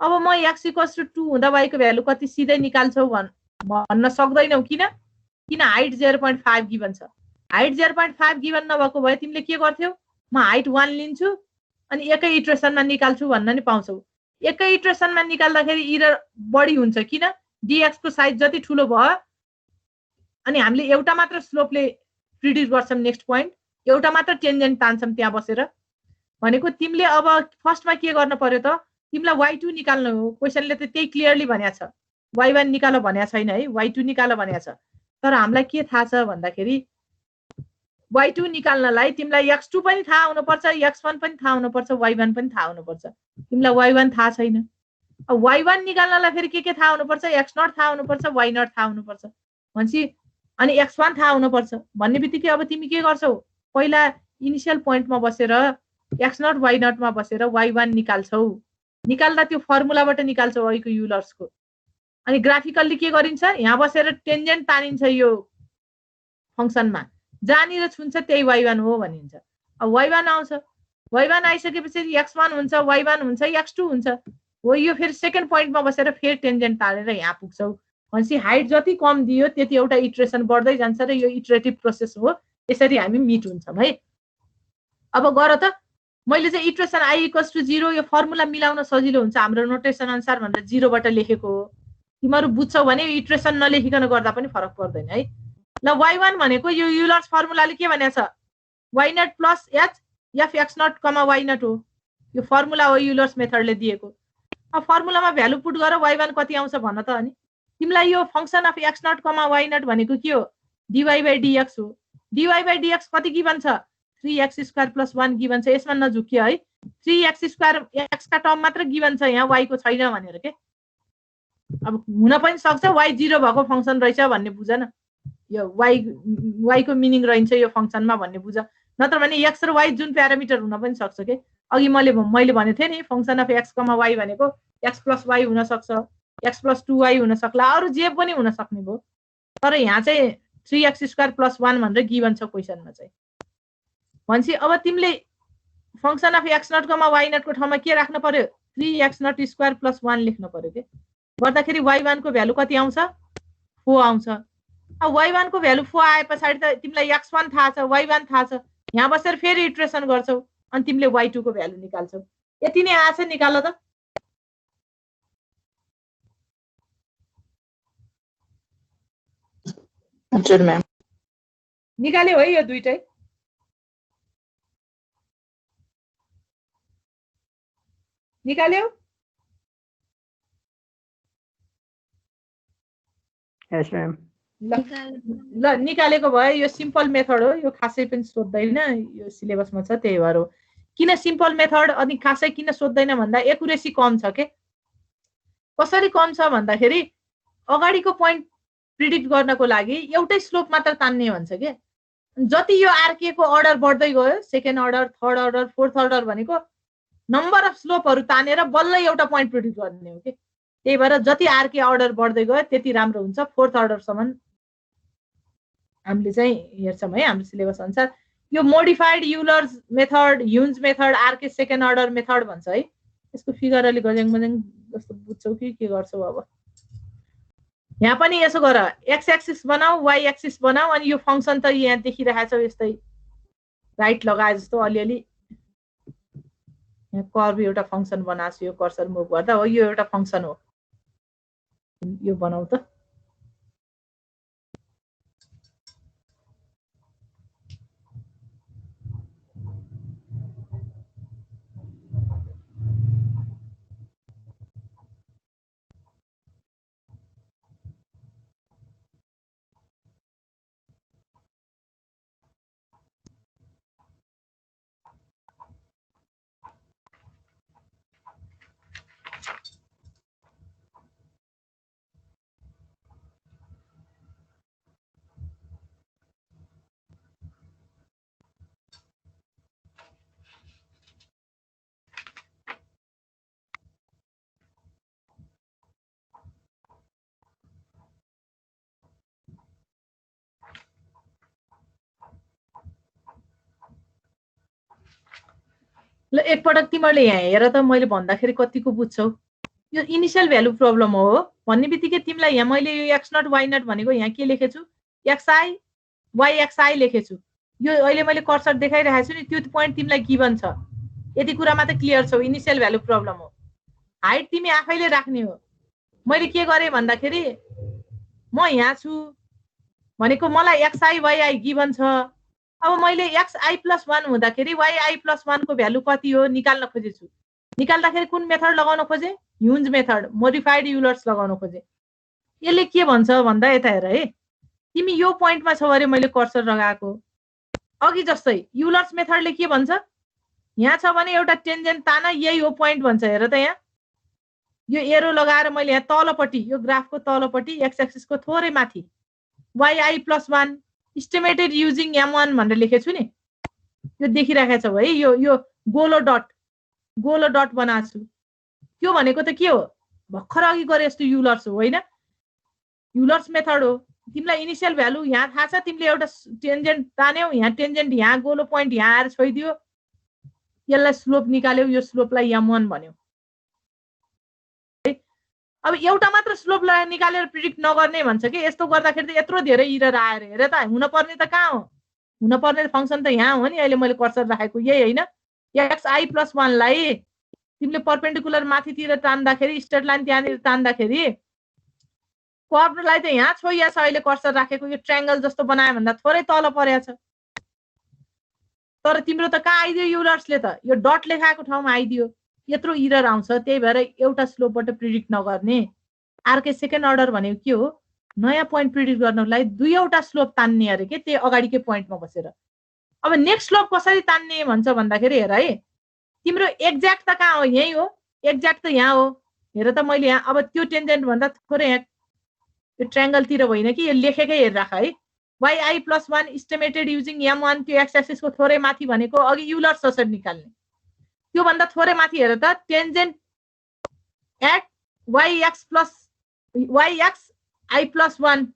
अब म x = 2 हुँदा y को भ्यालु कति सिधै निकाल्छौ भन्न सक्दैनौ। किन हाइट 0.5 गिभन छ। हाइट 0.5 गिभन नभएको भए तिमीले के गर्थ्यौ? म हाइट 1 लिन्छु अनि एकै इटरेसनमा निकाल्छु भन्न नि पाउँछौ। एकै इटरेसनमा निकाल्दाखेरि इरर बढी हुन्छ। किन? dx को साइज जति ठुलो भयो अनि हामीले एउटा मात्र स्लोपले प्रिडिक्ट गर्छौं नेक्स्ट पोइन्ट, एउटा मात्र टेन्जेन्ट तान्छौं त्यहाँ बसेर। भनेको तिमीले अब फर्स्टमा के गर्न पर्यो त? तिमीलाई y2 निकाल्नु हो। क्वेसनले त त्यही क्लियरली भनेको छ, y1 निकाल भनेको छैन है, y2 निकाल भनेको छ। तर हामीलाई के थाहा छ भन्दाखेरि y2 निकाल्नलाई तिमीलाई x2 पनि थाहा हुनुपर्छ, x1 पनि थाहा हुनुपर्छ, y1 पनि थाहा हुनुपर्छ। तिमीलाई y1 थाहा छैन। अब y1 निकाल्नलाई फेरि के थाहा हुनुपर्छ? x0 थाहा हुनुपर्छ, y0 थाहा हुनुपर्छ भन्छ। अनि x1 थाहा हुनुपर्छ भन्ने बित्तिकै अब तिमी के गर्छौ? पहिला इनिशियल पोइन्टमा बसेर x0 y0 मा बसेर y1 निकाल्छौ। निकाल्दा त्यो फर्मुलाबाट निकाल्छौ y को युलर्सको। अनि ग्राफिकल्ली के गरिन्छ? यहाँ बसेर टेन्जेन्ट तानिन्छ यो फंक्सनमा, जहाँनिर छुन्छ त्यही y1 हो भनिन्छ। अब y1 आउँछ, y1 आइसकेपछि x1 हुन्छ, y1 हुन्छ, x2 हुन्छ हो। यो फेरि सेकेन्ड पोइन्टमा बसेर फेरि टेन्जेन्ट तानेर यहाँ पुग्छौ। भनेपछि हाइट जति कम दियो त्यति एउटा इटरेसन बढ्दै जान्छ र यो इटरेटिभ प्रोसेस हो। यसरी हामी मिट हुन्छौँ है। अब गर त, मैले चाहिँ इटरेसन i = 0 यो फर्मुला मिलाउन सजिलो हुन्छ हाम्रो नोटेसन अनुसार भनेर 0 बाट लेखेको हो। तिमीहरू बुझ्छौ भने इटरेसन नलेखिकन गर्दा पनि फरक पर्दैन है। ल y1 भनेको यो युलर्स फर्मुलाले के भनेको छ? y0 + h f x0, y0 हो। यो फर्मुला हो युलर्स मेथडले दिएको। अब फर्मुलामा भ्यालु पुट गर y1 कति आउँछ भन त। अनि तिमीलाई यो फंक्सन अफ x0, y0 भनेको के हो? dy/dx हो। dy/dx कति गिभन छ? 3x² + 1 गिभन छ। यसमा नझुकियो है। 3x² x का टर्म मात्र गिभन छ, यहाँ y को छैन भनेर के। अब हुन पनि सक्छ y0 भएको फंक्सन रहेछ भन्ने बुझ न। यो y को मिनिङ रहन्छ यो फंक्सनमा भन्ने बुझ। नत्र भने x र y जुन प्यारामिटर हुन पनि सक्छ के। अघि मैले भनेको थिएँ नि फंक्सन अफ x, y भनेको x + y हुन सक्छ, x + 2y हुन सक्ला, अरु जे पनि हुन सक्ने भयो। तर यहाँ चाहिँ 3x² + 1 भनेर गिभन छ क्वेसनमा चाहिँ। भन्छ अब तिमीले फंक्सन अफ x0, y0 को ठाउँमा के राख्न पर्यो? 3x0² + 1 लेख्न पर्यो के। गर्दाखेरि y1 को भ्यालु कति आउँछ? 4 आउँछ। अब y1 को भ्यालु 4 आए पछाडि त तिमीलाई x1 थाहा छ, y1 थाहा छ। यहाँ बसेर फेरि इटरेसन गर्छौ अनि तिमीले y2 को भ्यालु निकाल्छौ। यति नै आछ, निकाल त। हजुर म्याम। निकाल्यो है यो दुईटै? निकाल्यो? यस म्याम। ल निकालेको भए यो सिम्पल मेथड हो, यो खासै पनि सोध्दैन, यो सिलेबसमा छ त्यही भएर हो। किन सिम्पल मेथड अनि खासै किन सोध्दैन भन्दा एकुरेसी कम छ के। कसरी कम छ भन्दाखेरि अगाडिको पोइन्ट प्रिडिक्ट गर्नको लागि एउटै स्लोप मात्र तान्ने भन्छ के। जति यो आरके को अर्डर बढ्दै गयो, second order, third order, fourth order भनेको नम्बर अफ स्लोपहरू तानेर बल्ल एउटा पोइन्ट प्रिडिक्ट गर्ने हो के। त्यही भएर जति आरके अर्डर बढ्दै गयो त्यति राम्रो हुन्छ। फोर्थ अर्डरसम्म हामीले चाहिँ हेर्छौँ है हाम्रो सिलेबस अनुसार। यो modified Euler's method, Heun's method, RK second order method भन्छ है। यसको फिगर अलि गजेङ मजेङ जस्तो बुझ्छौ कि के गर्छौ। अब यहाँ पनि यसो गर, एक्स एक्सिस बनाऊ, वाइ एक्सिस बनाऊ, अनि यो फङ्सन त यहाँ देखिरहेछौ यस्तै राइट लगाए जस्तो अलिअलि। यहाँ कर्भ एउटा फङ्सन बनाएको छु, यो कर्सर मुभ गर्दा हो, यो एउटा फङ्सन हो। यो बनाऊ त। ल एकपटक तिमीहरूले यहाँ हेर त, मैले भन्दाखेरि कतिको बुझ्छौ। यो इनिसियल भ्यालु प्रब्लम हो भन्ने बित्तिकै तिमीलाई यहाँ मैले यो एक्स नट वाइ नट भनेको यहाँ के लेखेछु, एक्सआई वाइ एक्सआई लेखेछु। यो अहिले मैले कर्सर देखाइरहेको छु नि, त्यो पोइन्ट तिमीलाई गिभन छ। यति कुरामा त क्लियर छौ, इनिसियल भ्यालु प्रब्लम हो। हाइट तिमी आफैले राख्ने हो। मैले के गरेँ भन्दाखेरि म यहाँ छु भनेको मलाई एक्सआई वाइआई गिभन छ। अब मैले xi+1 हुँदाखेरि yi+1 को भ्यालु कति हो निकाल्न खोजेछु। निकाल्दाखेरि कुन मेथड लगाउन खोजे, ह्युन्ज मेथड, मोडिफाइड युलर्स लगाउन खोजे। यसले के भन्छ भन्दा यता हेर है, तिमी यो पोइन्टमा छौ अरे मैले कर्सर लगाएको अघि जस्तै। युलर्स मेथडले के भन्छ, यहाँ छ भने एउटा टेन्जेन्ट ताना, यही हो पोइन्ट भन्छ। हेर त यहाँ यो एरो लगाएर मैले यहाँ तलपट्टि, यो ग्राफको तलपट्टि एक्स एक्सिसको थोरै माथि yi+1 इस्टिमेटेड युजिङ m1 भनेर लेखेछु नि, यो देखिरहेको छौ है। यो गोलो डट बनाएको छु। त्यो भनेको त के हो, भर्खर अघि गरे जस्तो युलर्स हो होइन, युलर्स मेथड हो। तिमीलाई इनिसियल भ्यालु यहाँ थाहा छ, तिमीले एउटा टेन्जेन्ट तान्यौ, यहाँ टेन्जेन्ट यहाँ गोलो पोइन्ट यहाँ आएर छोइदियो, यसलाई स्लोप निकाल्यौ, यो स्लोपलाई m1 भन्यो। अब एउटा मात्र स्लोप निकालेर प्रिडिक्ट नगर्ने भन्छ कि। यस्तो गर्दाखेरि त यत्रो धेरै इरर आएर हेर त, हुनुपर्ने त कहाँ हो, हुनुपर्ने फङ्सन त यहाँ हो नि। अहिले मैले कर्सर राखेको यही होइन, xi+1 लाई तिमीले परपेन्डिकुलर माथितिर तान्दाखेरि, स्ट्रेट लाइन त्यहाँनिर तान्दाखेरि कर्भलाई त यहाँ छोइया छ। अहिले कर्सर राखेको यो ट्रायंगल जस्तो बनायो भन्दा थोरै तल परेको छ, तर तिम्रो त कहाँ आइदियो युलर्सले त, यो डट लेखाएको ठाउँमा आइदियो। यत्रो इरर आउँछ, त्यही भएर एउटा स्लोपबाट प्रिडिक्ट नगर्ने। आरके सेकेन्ड अर्डर भनेको के हो, नयाँ पोइन्ट प्रिडिक्ट गर्नलाई दुईवटा स्लोप तान्ने अरे के, त्यो अगाडिकै पोइन्टमा बसेर। अब नेक्स्ट स्लोप कसरी तान्ने भन्छ भन्दाखेरि हेर है, तिम्रो एक्ज्याक्ट त कहाँ हो, यही हो, एक्ज्याक्ट त यहाँ हो। हेर त मैले यहाँ अब त्यो टेन्जेन्ट भन्दा थोरै यहाँ यो ट्रायंगलतिर होइन कि, यो लेखेकै हेरिराख है। yi+1 इस्टिमेटेड युजिङ m1, त्यो एक्स एक्सिसको थोरै माथि भनेको अघि युलर्स कसरी निकाल्ने, त्यो भन्दा थोरै माथि हेर त, tangent at yxi+1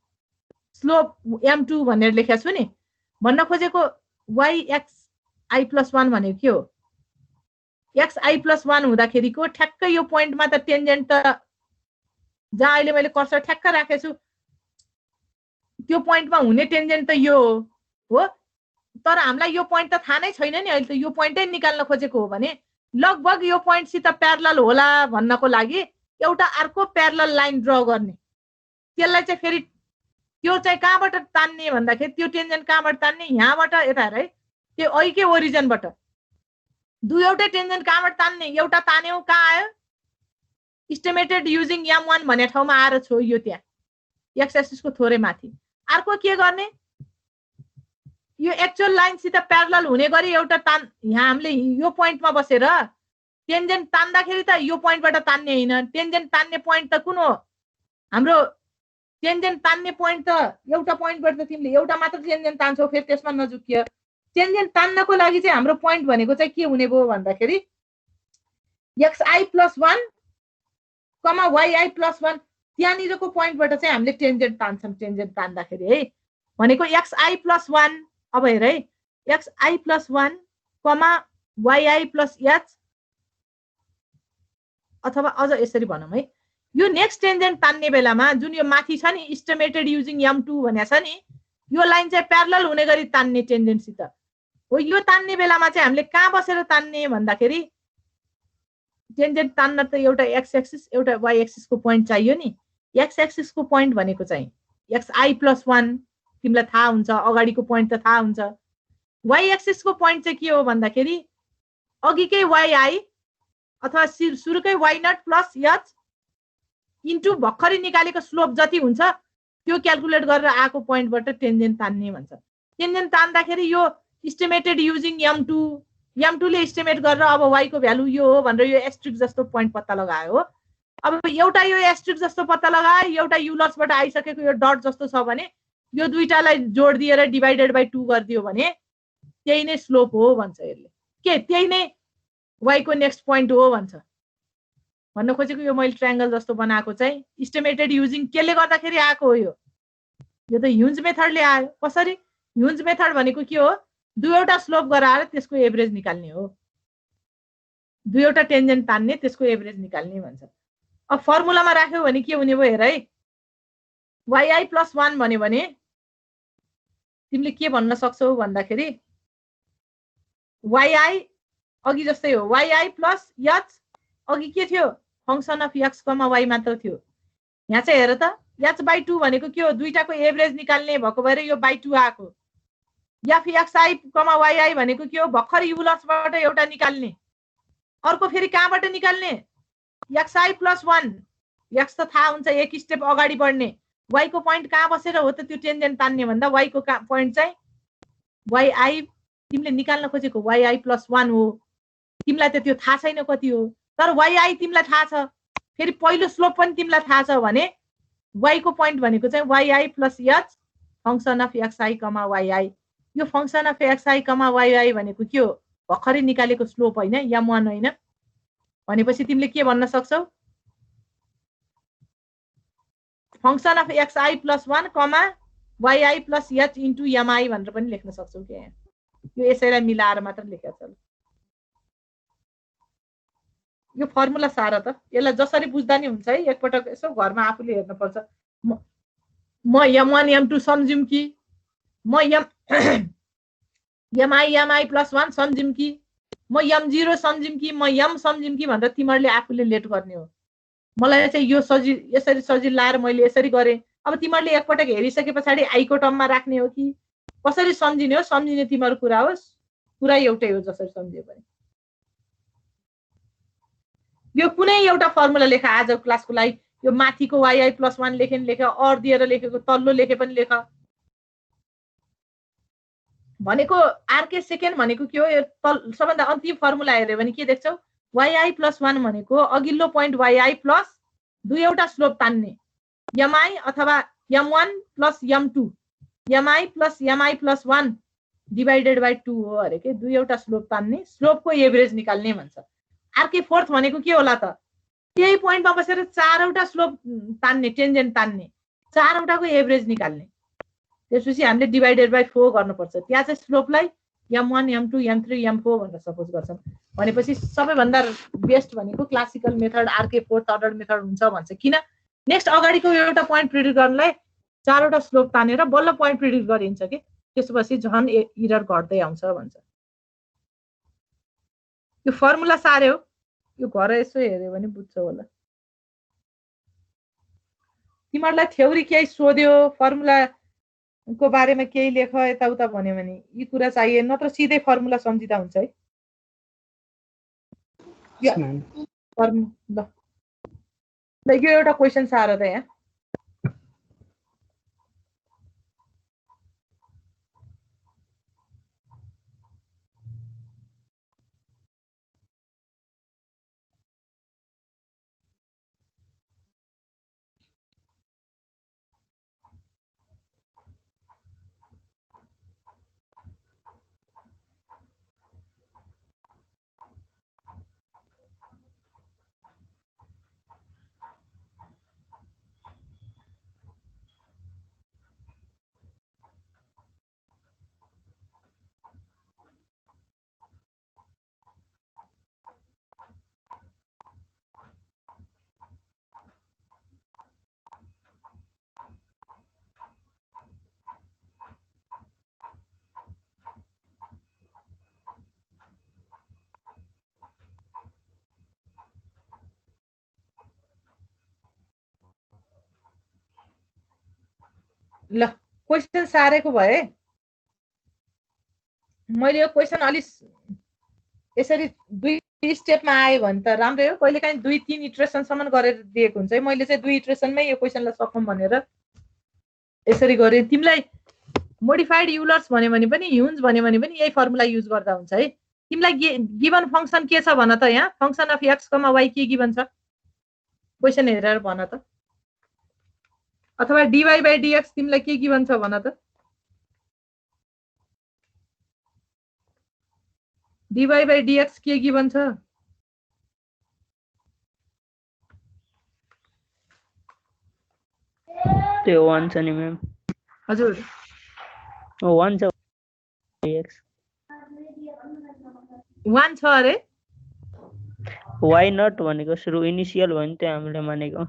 slope m2 भनेर लेखेको छु नि। भन्न खोजेको yxi+1 भनेको के हो, xi+1 हुँदाखेरिको ठ्याक्कै यो पोइन्टमा त टेन्जेन्ट त जहाँ अहिले मैले कर्सर ठ्याक्क राखेछु त्यो पोइन्टमा हुने टेन्जेन्ट त यो हो। तर हामीलाई यो पोइन्ट त थाहा नै छैन नि, अहिले त यो पोइन्टै निकाल्न खोजेको हो भने लगभग यो पोइन्टसित प्यारलल होला भन्नको लागि एउटा अर्को प्यारलल लाइन ड्र गर्ने। त्यसलाई चाहिँ फेरि त्यो चाहिँ कहाँबाट तान्ने भन्दाखेरि त्यो टेन्जेन्ट कहाँबाट तान्ने, यहाँबाट यता हेर है, त्यो अघिकै ओरिजिनबाट दुईवटै टेन्जेन्ट कहाँबाट तान्ने, एउटा तान्यौ कहाँ आयो, इस्टिमेटेड युजिङ m1 भन्ने ठाउँमा आएर छोइयो, त्यहाँ एक्स एक्सिसको थोरै माथि। अर्को के गर्ने, यो एक्चुअल लाइनसित प्यारलल हुने गरी एउटा तान, यहाँ हामीले यो पोइन्टमा बसेर टेन्जेन्ट तान्दाखेरि त यो पोइन्टबाट तान्ने होइन, टेन्जेन्ट तान्ने पोइन्ट त कुन हो, हाम्रो टेन्जेन्ट तान्ने पोइन्ट त एउटा पोइन्टबाट त तिमीले एउटा मात्र टेन्जेन्ट तान्छौ, फेरि त्यसमा नझुकियो। टेन्जेन्ट तान्नको लागि चाहिँ हाम्रो पोइन्ट भनेको चाहिँ के हुने भयो भन्दाखेरि xi + 1 yi + 1 त्यहाँनिरको पोइन्टबाट चाहिँ हामीले टेन्जेन्ट तान्छौँ। टेन्जेन्ट तान्दाखेरि है भनेको xi + 1, अब हेर है, xi + 1 yi + h, अथवा अझ यसरी भनौँ है, यो नेक्स्ट टेन्जेन्ट तान्ने बेलामा जुन यो माथि छ नि इस्टिमेटेड युजिङ m2 भनेको छ नि, यो लाइन चाहिँ प्यारलल हुने गरी तान्ने टेन्जेन्टसित हो। यो तान्ने बेलामा चाहिँ हामीले कहाँ बसेर तान्ने भन्दाखेरि टेन्जेन्ट तान्न त एउटा एक्स एक्सिस एउटा वाइ एक्सिसको पोइन्ट चाहियो नि। एक्स एक्सिसको पोइन्ट भनेको चाहिँ xi + 1 तिमीलाई थाहा हुन्छ, अगाडिको पोइन्ट त थाहा हुन्छ। वाइ एक्सिसको पोइन्ट चाहिँ के हो भन्दाखेरि अघिकै yi अथवा सुरुकै y0 + h इन्टु भर्खरै निकालेको स्लोप जति हुन्छ त्यो क्याल्कुलेट गरेर आएको पोइन्टबाट टेन्जेन्ट तान्ने भन्छ। टेन्जेन्ट तान्दाखेरि यो इस्टिमेटेड युजिङ m2 ले इस्टिमेट गरेर अब y को भ्यालु यो हो भनेर यो एस्ट्रिक जस्तो पोइन्ट पत्ता लगायो हो। अब एउटा यो एस्ट्रिक जस्तो पत्ता लगायो, एउटा युलर्सबाट आइसकेको यो डट जस्तो छ भने यो दुईटालाई जोड दिएर डिभाइडेड बाइ 2 गरिदियो भने त्यही नै स्लोप हो भन्छ यसले। के त्यही नै y को नेक्स्ट पोइन्ट हो भन्छ। भन्न खोजेको यो मैले ट्रायंगल जस्तो बनाएको चाहिँ इस्टिमेटेड युजिङ केले गर्दाखेरि आएको हो। यो त ह्युन्ज मेथडले आयो। कसरी? ह्युन्ज मेथड भनेको के हो, दुईवटा स्लोप गराएर त्यसको एभरेज निकाल्ने हो, दुईवटा टेन्जेन्ट तान्ने त्यसको एभरेज निकाल्ने भन्छ। अब फर्मुलामा राख्यो भने के हुने भयो हेर है, yi + 1 भन्यो भने तिमीले के भन्न सक्छौ भन्दाखेरि yi अघि जस्तै हो, yi + h अघि के थियो, फंक्सन अफ x, y मात्र थियो। यहाँ चाहिँ हेर त h/2 भनेको के हो, दुईटाको एभरेज निकाल्ने भएको भएर यो /2 आएको। fxi, yi भनेको के हो, भर्खर युलर्सबाट एउटा निकाल्ने, अर्को फेरि कहाँबाट निकाल्ने, xi + 1, x त थाहा हुन्छ, एक स्टेप अगाडि बढ्ने। y को पोइन्ट कहाँ बसेर हो त त्यो टेन्जेन्ट तान्ने भन्दा y को पोइन्ट चाहिँ yi तिमीले निकाल्न खोजेको yi + 1 हो। तिमीलाई त त्यो थाहा छैन कति हो, तर yi तिमीलाई थाहा छ, फेरि पहिलो स्लोप पनि तिमीलाई थाहा छ भने y को पोइन्ट भनेको चाहिँ yi + h function of xi, yi। यो फंक्सन अफ xi, yi भनेको के हो, भर्खरै निकालेको स्लोप होइन, m1 होइन। भनेपछि तिमीले के भन्न सक्छौ, function of xi + 1, yi + h into mi भनेर पनि लेख्न सक्छौ। के यो यसैलाई मिलाएर मात्र लेखेको छ। यो फर्मुला सारा त यसलाई जसरी बुझ्दा नि हुन्छ है, एकपटक यसो घरमा आफूले हेर्न पर्छ। म m1 m2 सम्झिम कि म mi + 1 सम्झिम कि म m0 सम्झिम कि म m सम्झिम कि भनेर तिमीहरूले आफूले लेट गर्ने हो। मलाई चाहिँ यो यसरी सजिलो लाएर मैले यसरी गरेँ। अब तिमीहरूले एकपटक हेरिसके पछाडि आई को टर्ममा राख्ने हो कि कसरी सम्झिने हो, सम्झिने तिम्रो कुरा होस्, कुरा एउटै हो जसरी सम्झियो भने। यो कुनै एउटा फर्मुला लेख आज क्लासको लागि, यो माथिको yi + 1 लेखे नि लेख, अर दिएर लेखेको तल्लो लेखे पनि लेख। भनेको आरके सेकेन्ड भनेको के हो, यो सबभन्दा अन्तिम फर्मुला हेर्यो भने के देख्छौ, yi + 1 भनेको अघिल्लो पोइन्ट yi प्लस दुईवटा स्लोप तान्ने mi अथवा m1 + m2, mi + mi + 1 divided by 2 हो अरे के, दुईवटा स्लोप तान्ने, स्लोपको एभरेज निकाल्ने भन्छ। आरके फोर्थ भनेको के होला त, त्यही पोइन्टमा बसेर चारवटा स्लोप तान्ने, टेन्जेन्ट तान्ने, चारवटाको एभरेज निकाल्ने। त्यसपछि हामीले डिभाइडेड बाइ 4 गर्नुपर्छ। त्यहाँ चाहिँ स्लोपलाई m1 m2 m3 m4 भनेर सपोज गर्छौँ। भनेपछि सबैभन्दा बेस्ट भनेको classical method RK fourth order method हुन्छ भन्छ। किन, नेक्स्ट अगाडिको एउटा पोइन्ट प्रिडिक्ट गर्नलाई चारवटा स्लोप तानेर बल्ल पोइन्ट प्रिडिक्ट गरिन्छ कि, त्यसपछि झन् इरर घट्दै आउँछ भन्छ। यो फर्मुला सारे हो, यो घर यसो हेर्यो भने बुझ्छौ होला। तिमीहरूलाई थ्योरी केही सोध्यो, फर्मुला को बारेमा केही लेख यताउता भन्यो भने यी कुरा चाहिए, नत्र सिधै फर्मुला सम्झिँदा हुन्छ है। ल यो एउटा क्वेसन सार त यहाँ ल क्वेसन सारेको भए मैले यो क्वेसन अलि यसरी दुई स्टेपमा आयो भने त राम्रै हो। कहिलेकाहीँ 2-3 इटरेसनसम्म गरेर दिएको हुन्छ है। मैले चाहिँ 2 इटरेसनमै यो क्वेसनलाई सकौँ भनेर यसरी गरेँ। तिमीलाई मोडिफाइड युलर्स भन्यो भने पनि ह्युन्स भन्यो भने पनि यही फर्मुला युज गर्दा हुन्छ है। तिमीलाई गिभन फंक्सन के छ भन त, यहाँ function of x comma y के गिभन छ क्वेसन हेरेर भन त, अथवा डिवाई बाई डिएक्स तिमीलाई के गिभन छ भन त। डिवाई बाई डिएक्स के गिभन छ? त्यो 1 छ नि म्याम। हजुर 1 छ डिएक्स 1 छ अरे। वाई नट भनेको सुरु इनिशियल भयो नि, त्यो हामीले मानेको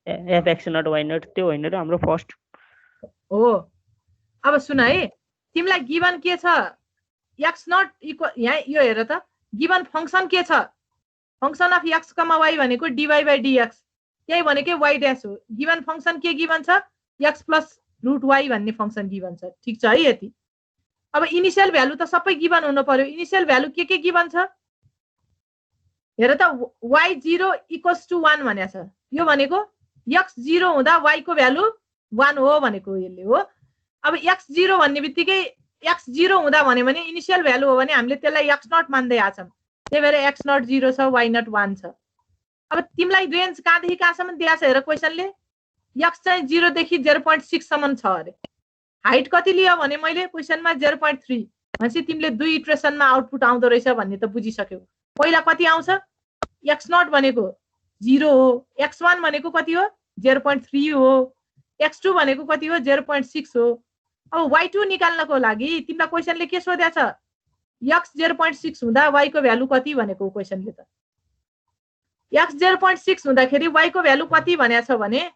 f x naught y naught, त्यो होइन र हाम्रो फर्स्ट हो। अब सुन है, तिमीलाई गिभन के छ एक्स नट इक्वल, यहाँ यो हेर त, गिभन फंक्सन के छ? Function of x comma y भनेको डिवाई बाई डिएक्स, त्यही भनेकै वाई ड्यास हो। गिभन फंक्सन के गिभन छ? एक्स प्लस रुट वाई भन्ने फंक्सन गिभन छ। ठिक छ है यति। अब इनिशियल भ्यालु त सबै गिभन हुनु पर्यो। इनिशियल भ्यालु के गिभन छ हेर त, y0 इक्वल्स टु 1 भनेको छ। यो भनेको x0 हुँदा y को भ्यालु 1 हो भनेको यसले हो। अब x0 भन्ने बित्तिकै x0 हुँदा भन्यो भने इनिशियल भ्यालु हो भने हामीले त्यसलाई x0 मान्दै आछौँ, त्यही भएर x0 0 छ, y0 1 छ। अब तिमीलाई रेन्ज कहाँदेखि कहाँसम्म दिएको छ हेर क्वेसनले, x चाहिँ 0 देखि 0.6 सम्म छ अरे। हाइट कति लियो भने मैले क्वेसनमा 0.3 भनेपछि तिमीले 2 इटरेसनमा आउटपुट आउँदो रहेछ भन्ने त बुझिसक्यौ। पहिला कति आउँछ? x0 भनेको 0 हो, x1 भनेको कति हो 0.3 हो, x2 भनेको कति हो 0.6 हो। अब y2 निकाल्नको लागि तिमीलाई क्वेसनले के सोधेको छ? x 0.6 हुँदा y को भ्यालु कति भनेको क्वेसनले त। x 0.6 हुँदाखेरि y को भ्यालु कति भनेको छ भने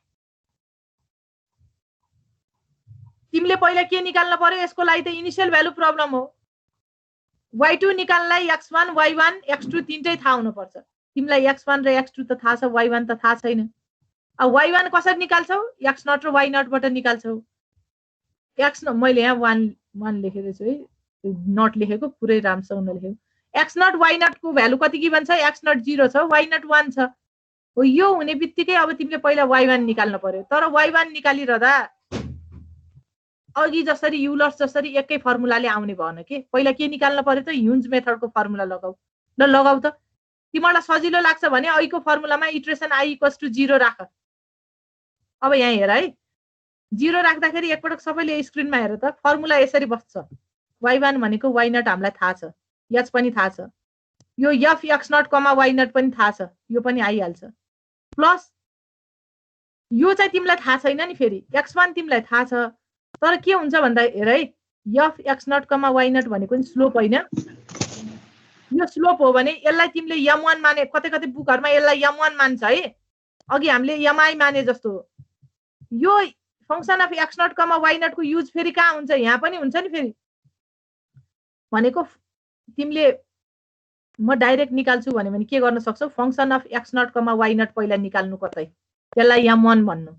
तिमीले पहिला के निकाल्न पर्यो? यसको लागि त इनिशियल भ्यालु प्रब्लम हो। y2 निकाल्नलाई x1 y1 x2 तीनटै थाहा हुनुपर्छ। तिमीलाई x1 र x2 त थाहा छ, y1 त थाहा छैन। अब y1 कसरी निकाल्छौ? x0 र y0 बाट निकाल्छौ। x0 मैले यहाँ 1 लेखेको छु है, नट लेखेको पुरै राम्रोसँग नलेखेको। x0 y0 को भ्यालु कति गिभन छ? x0 0 छ, y0 1 छ। हो यो हुने बित्तिकै अब तिमीले पहिला y1 निकाल्न पर्यो। तर y1 निकालिरहँदा अघि जसरी युलर्स जसरी एकै फर्मुलाले आउने भएन के। पहिला के निकाल्न पर्यो त? ह्युन्स मेथडको फर्मुला लगाऊ। ल लगाऊ त, तिमीलाई सजिलो लाग्छ भने अहिलेको फर्मुलामा इटरेसन i इक्वल्स टु 0 राख। अब यहाँ हेर है, 0 राख्दाखेरि एकपटक सबैले स्क्रिनमा हेर त, फर्मुला यसरी बस्छ। y1 भनेको y0 हामीलाई थाहा छ, h पनि थाहा छ, यो f x0 कमा y0 पनि थाहा छ, यो पनि आइहाल्छ। प्लस यो चाहिँ तिमीलाई थाहा छैन नि, फेरि x1 तिमीलाई थाहा छ। तर के हुन्छ भन्दा हेर है, f x0 कमा y0 भनेको नि स्लोप होइन। यो स्लोप हो भने यसलाई तिमीले m1 माने, कतै कतै बुकहरुमा यसलाई m1 मान्छ है, अघि हामीले mi माने जस्तो। यो function of x0 comma y0 को युज फेरि कहाँ हुन्छ? यहाँ पनि हुन्छ नि फेरि। भनेको तिमीले म डाइरेक्ट निकाल्छु भने के गर्न सक्छौ? Function of x0 comma y0 पहिला निकाल्नु कतै, त्यसलाई m1 भन्नु।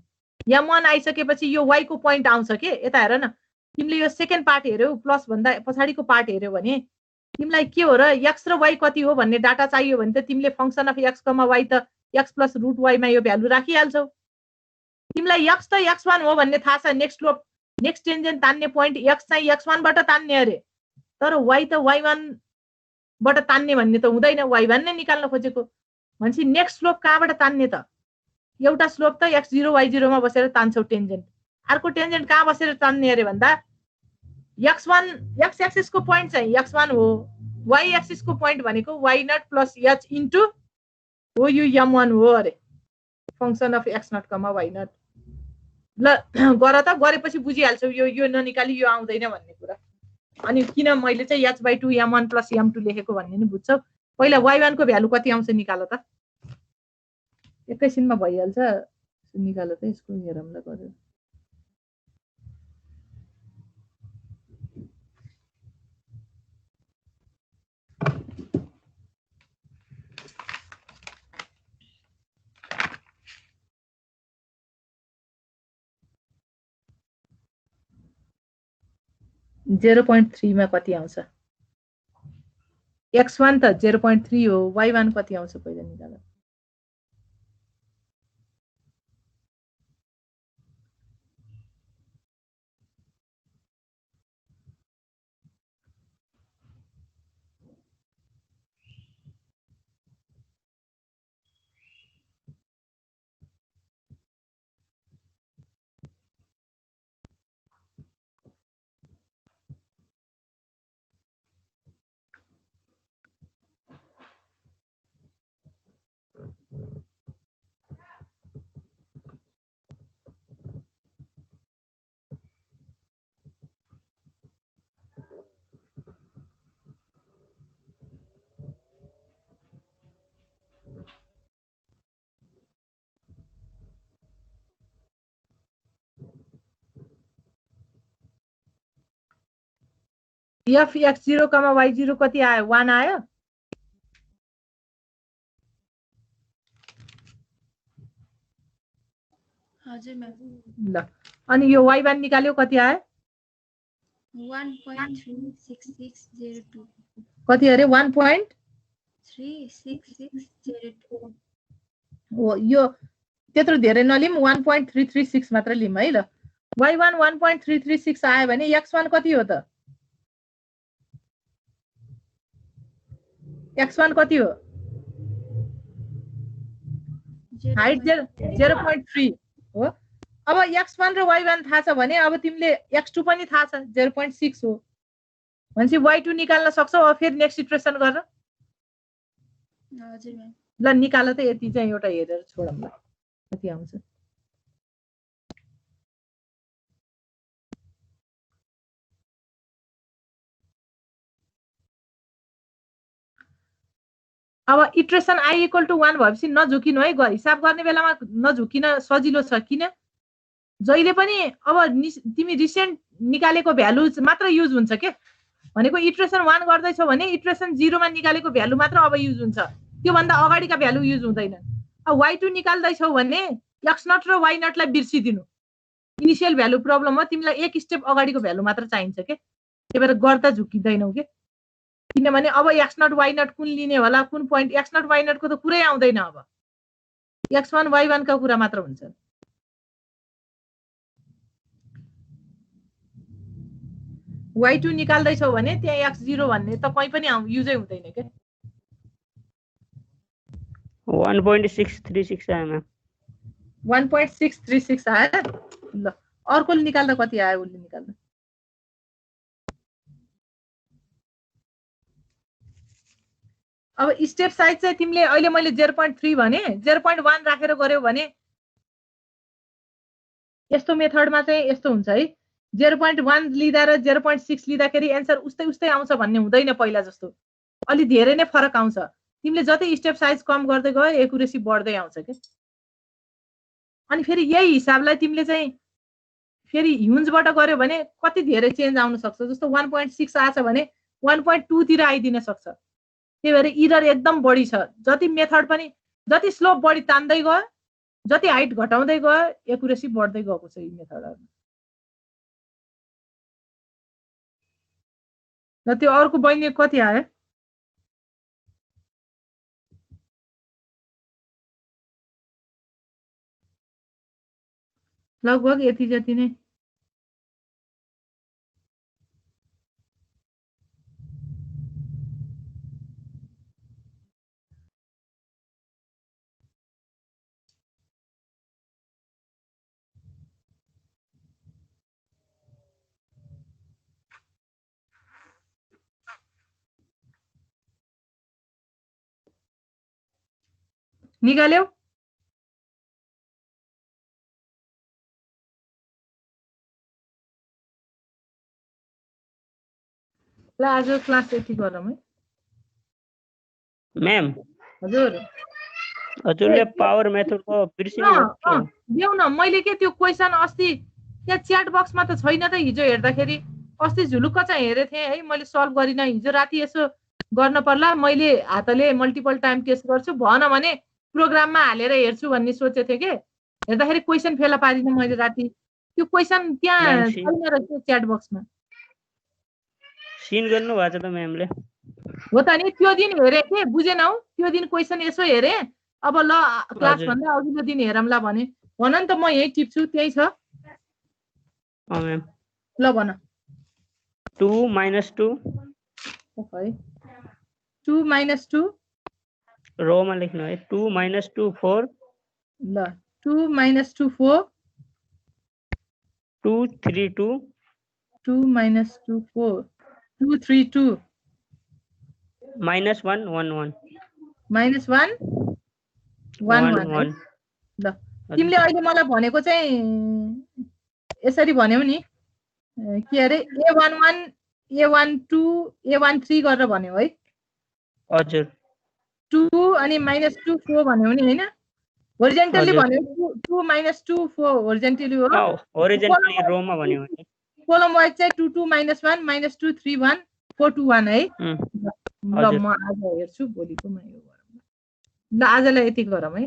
m1 आइसकेपछि यो y को पोइन्ट आउँछ के। यता हेर न, तिमीले यो सेकेन्ड पार्ट हेर्यौ, प्लस भन्दा पछाडिको पार्ट हेर्यौ भने तिमीलाई के हो र x र y कति हो भन्ने डाटा चाहियो भने त तिमीले function of x comma y त x प्लस रुट y मा यो भ्यालु राखिहाल्छौ। तिमीलाई x त x1 हो भन्ने थाहा छ, नेक्स्ट स्लोप नेक्स्ट टेन्जेन्ट तान्ने पोइन्ट x चाहिँ x1 बाट तान्ने अरे, तर y त y1 बाट तान्ने भन्ने त हुँदैन, y1 नै निकाल्न खोजेको भनेपछि नेक्स्ट स्लोप कहाँबाट तान्ने त? एउटा स्लोप त x0 y0 मा बसेर तान्छौ टेन्जेन्ट, अर्को टेन्जेन्ट कहाँ बसेर तान्ने अरे भन्दा x1 x एक्सिस को पोइन्ट चाहिँ x1 हो, y एक्सिस को पोइन्ट भनेको y0 प्लस h इन्टु हो यो m1 हो अरे, function of x0 comma y0। ल गर त, गरेपछि बुझिहाल्छौ यो ननिकाली यो आउँदैन भन्ने कुरा। अनि किन मैले चाहिँ h/2 m1 प्लस m2 लेखेको भन्ने नि बुझ्छौ। पहिला y1 को भ्यालु कति आउँछ निकाल त, एकैछिनमा भइहाल्छ। निकाल त यसको हेरौँ ल गरेर। 0.3 मा कति आउँछ? x1 त 0.3 हो, y1 कति आउँछ पहिला निकाल। f x0, y0 कति आयो? 1 आयो। हजुर म्याम। ल अनि यो y1 निकाल्यो कति आयो? 1.36602। कति अरे? 1.36602। हो, यो त्यत्रो धेरै नलिम, 1.336 मात्र लिम है। ल y1 1.336 आयो भने x1 कति हो त? x1 कति हो? हाइट 0.3 हो। अब x1 र y1 थाहा छ भने अब तिमीले x2 पनि थाहा छ 0.6 हो भनेपछि y2 निकाल्न सक्छौ। अब फेरि नेक्स्ट इटरेसन गर। हजुर म्याम। ल निकाल त, यति चाहिँ एउटा हेरेर छोडौँ ल कति आउँछ। अब इटरेसन i = 1 भएपछि नझुकिनु है। हिसाब गर्ने बेलामा नझुकिन सजिलो छ। किन? जहिले पनि अब तिमी रिसेन्ट निकालेको भ्यालु मात्र युज हुन्छ के। भनेको इटरेसन 1 गर्दैछौ भने इटरेसन 0 मा निकालेको भ्यालु मात्र अब युज हुन्छ, त्यो भन्दा अगाडिका भ्यालु युज हुँदैन। अब y2 निकाल्दैछौ भने x0 र y0 लाई बिर्सिदिनु। इनिशियल भ्यालु प्रब्लममा तिमीलाई एक स्टेप अगाडिको भ्यालु मात्र चाहिन्छ के। त्यही भएर गर्दा झुकिदैनौ के। किनभने अब x0 y0 कुन लिने होला, कुन पोइन्ट x0 y0 को त कुरै आउँदैन। अब x1 y1 का कुरा मात्र हुन्छ। y2 निकाल्दैछौ भने त्यहाँ x0 भन्ने त कहीँ पनि युजै हुँदैन के। 1.636 आयो म्याम। 1.636 आयो। ल अर्कोले निकाल्दा कति आयो? उसले निकाल्दा अब स्टेप साइज चाहिँ तिमीले अहिले मैले 0.3 भने 0.1 राखेर गर्यौ भने यस्तो मेथडमा चाहिँ यस्तो हुन्छ है। 0.1 लिँदा र 0.6 लिँदाखेरि एन्सर उस्तै उस्तै आउँछ भन्ने हुँदैन पहिला जस्तो। अलि धेरै नै फरक आउँछ। तिमीले जति स्टेप साइज कम गर्दै गयो एकुरेसी बढ्दै आउँछ के। अनि फेरि यही हिसाबलाई तिमीले चाहिँ फेरि ह्युन्जबाट गर्यो भने कति धेरै चेन्ज आउन सक्छ। जस्तो 1.6 आछ भने 1.2 तिर आइदिन सक्छ। त्यही भएर इरर एकदम बढी छ। जति मेथड पनि जति स्लोप बढी तान्दै गयो, जति हाइट घटाउँदै गयो एकुरेसी बढ्दै गएको छ यी मेथडहरु। ल त्यो अर्को बहिनी कति आयो? लगभग यति जति नै। निकाल्यौ? ल आज क्लास यति गरौँ है। म्याम हजुर हजुरले पावर मेथडको बिर्सिनु भयो। देऊ न, मैले के त्यो क्वेशन अस्ति त्यहाँ च्याट बक्समा त छैन त। हिजो हेर्दाखेरि अस्ति झुलुक्क चाहिँ हेरे थिएँ है, मैले सल्भ गरिन। हिजो राति यसो गर्न पर्ला, मैले हातले मल्टिपल टाइम टेस्ट गर्छु भन भने प्रोग्राममा हालेर हेर्छु भन्ने सोचे थिएँ के। हेर्दाखेरि क्वेशन फेला पारिन मैले राति। त्यो क्वेशन त्यहाँ छैन रहेछ च्याट बक्समा। सिन गर्नु भएको छ त म्यामले। हो त नि त्यो दिन हेरे के बुझेनौ त्यो दिन क्वेसन यसो हेरे अब ल क्लास हजुर। भन्दा अघिल्लो दिन हेरौँला भने भन नि त म यही टिप्छु त्यही छ म्याम ल भन 2 minus 2 है 2 minus 2 रोमा लेख्नु है 2 minus 2 4 ल 2 minus 2 4 2 3 2 2 minus 2 4 2 3 2 minus 1 1 1 minus 1 1 1 है? ल तिमीले अहिले मलाई भनेको चाहिँ यसरी भन्यौ नि के अरे A11 A12 A13 गरेर भन्यौ है हजुर 2 अनि -2 4 भन्यौ नि हैन होरिजेन्टली हजुर। भन्यौ 2 -2 4 होरिजेन्टली हो ओरिजिनली रोमा भन्यो भने कोलम वाइज चाहिँ 2 2 -1 -2 3 1 4 2 1 है ल हजुर। म आज हेर्छु भोलिकोमा यो गरौँ ल आजलाई यति गरौँ है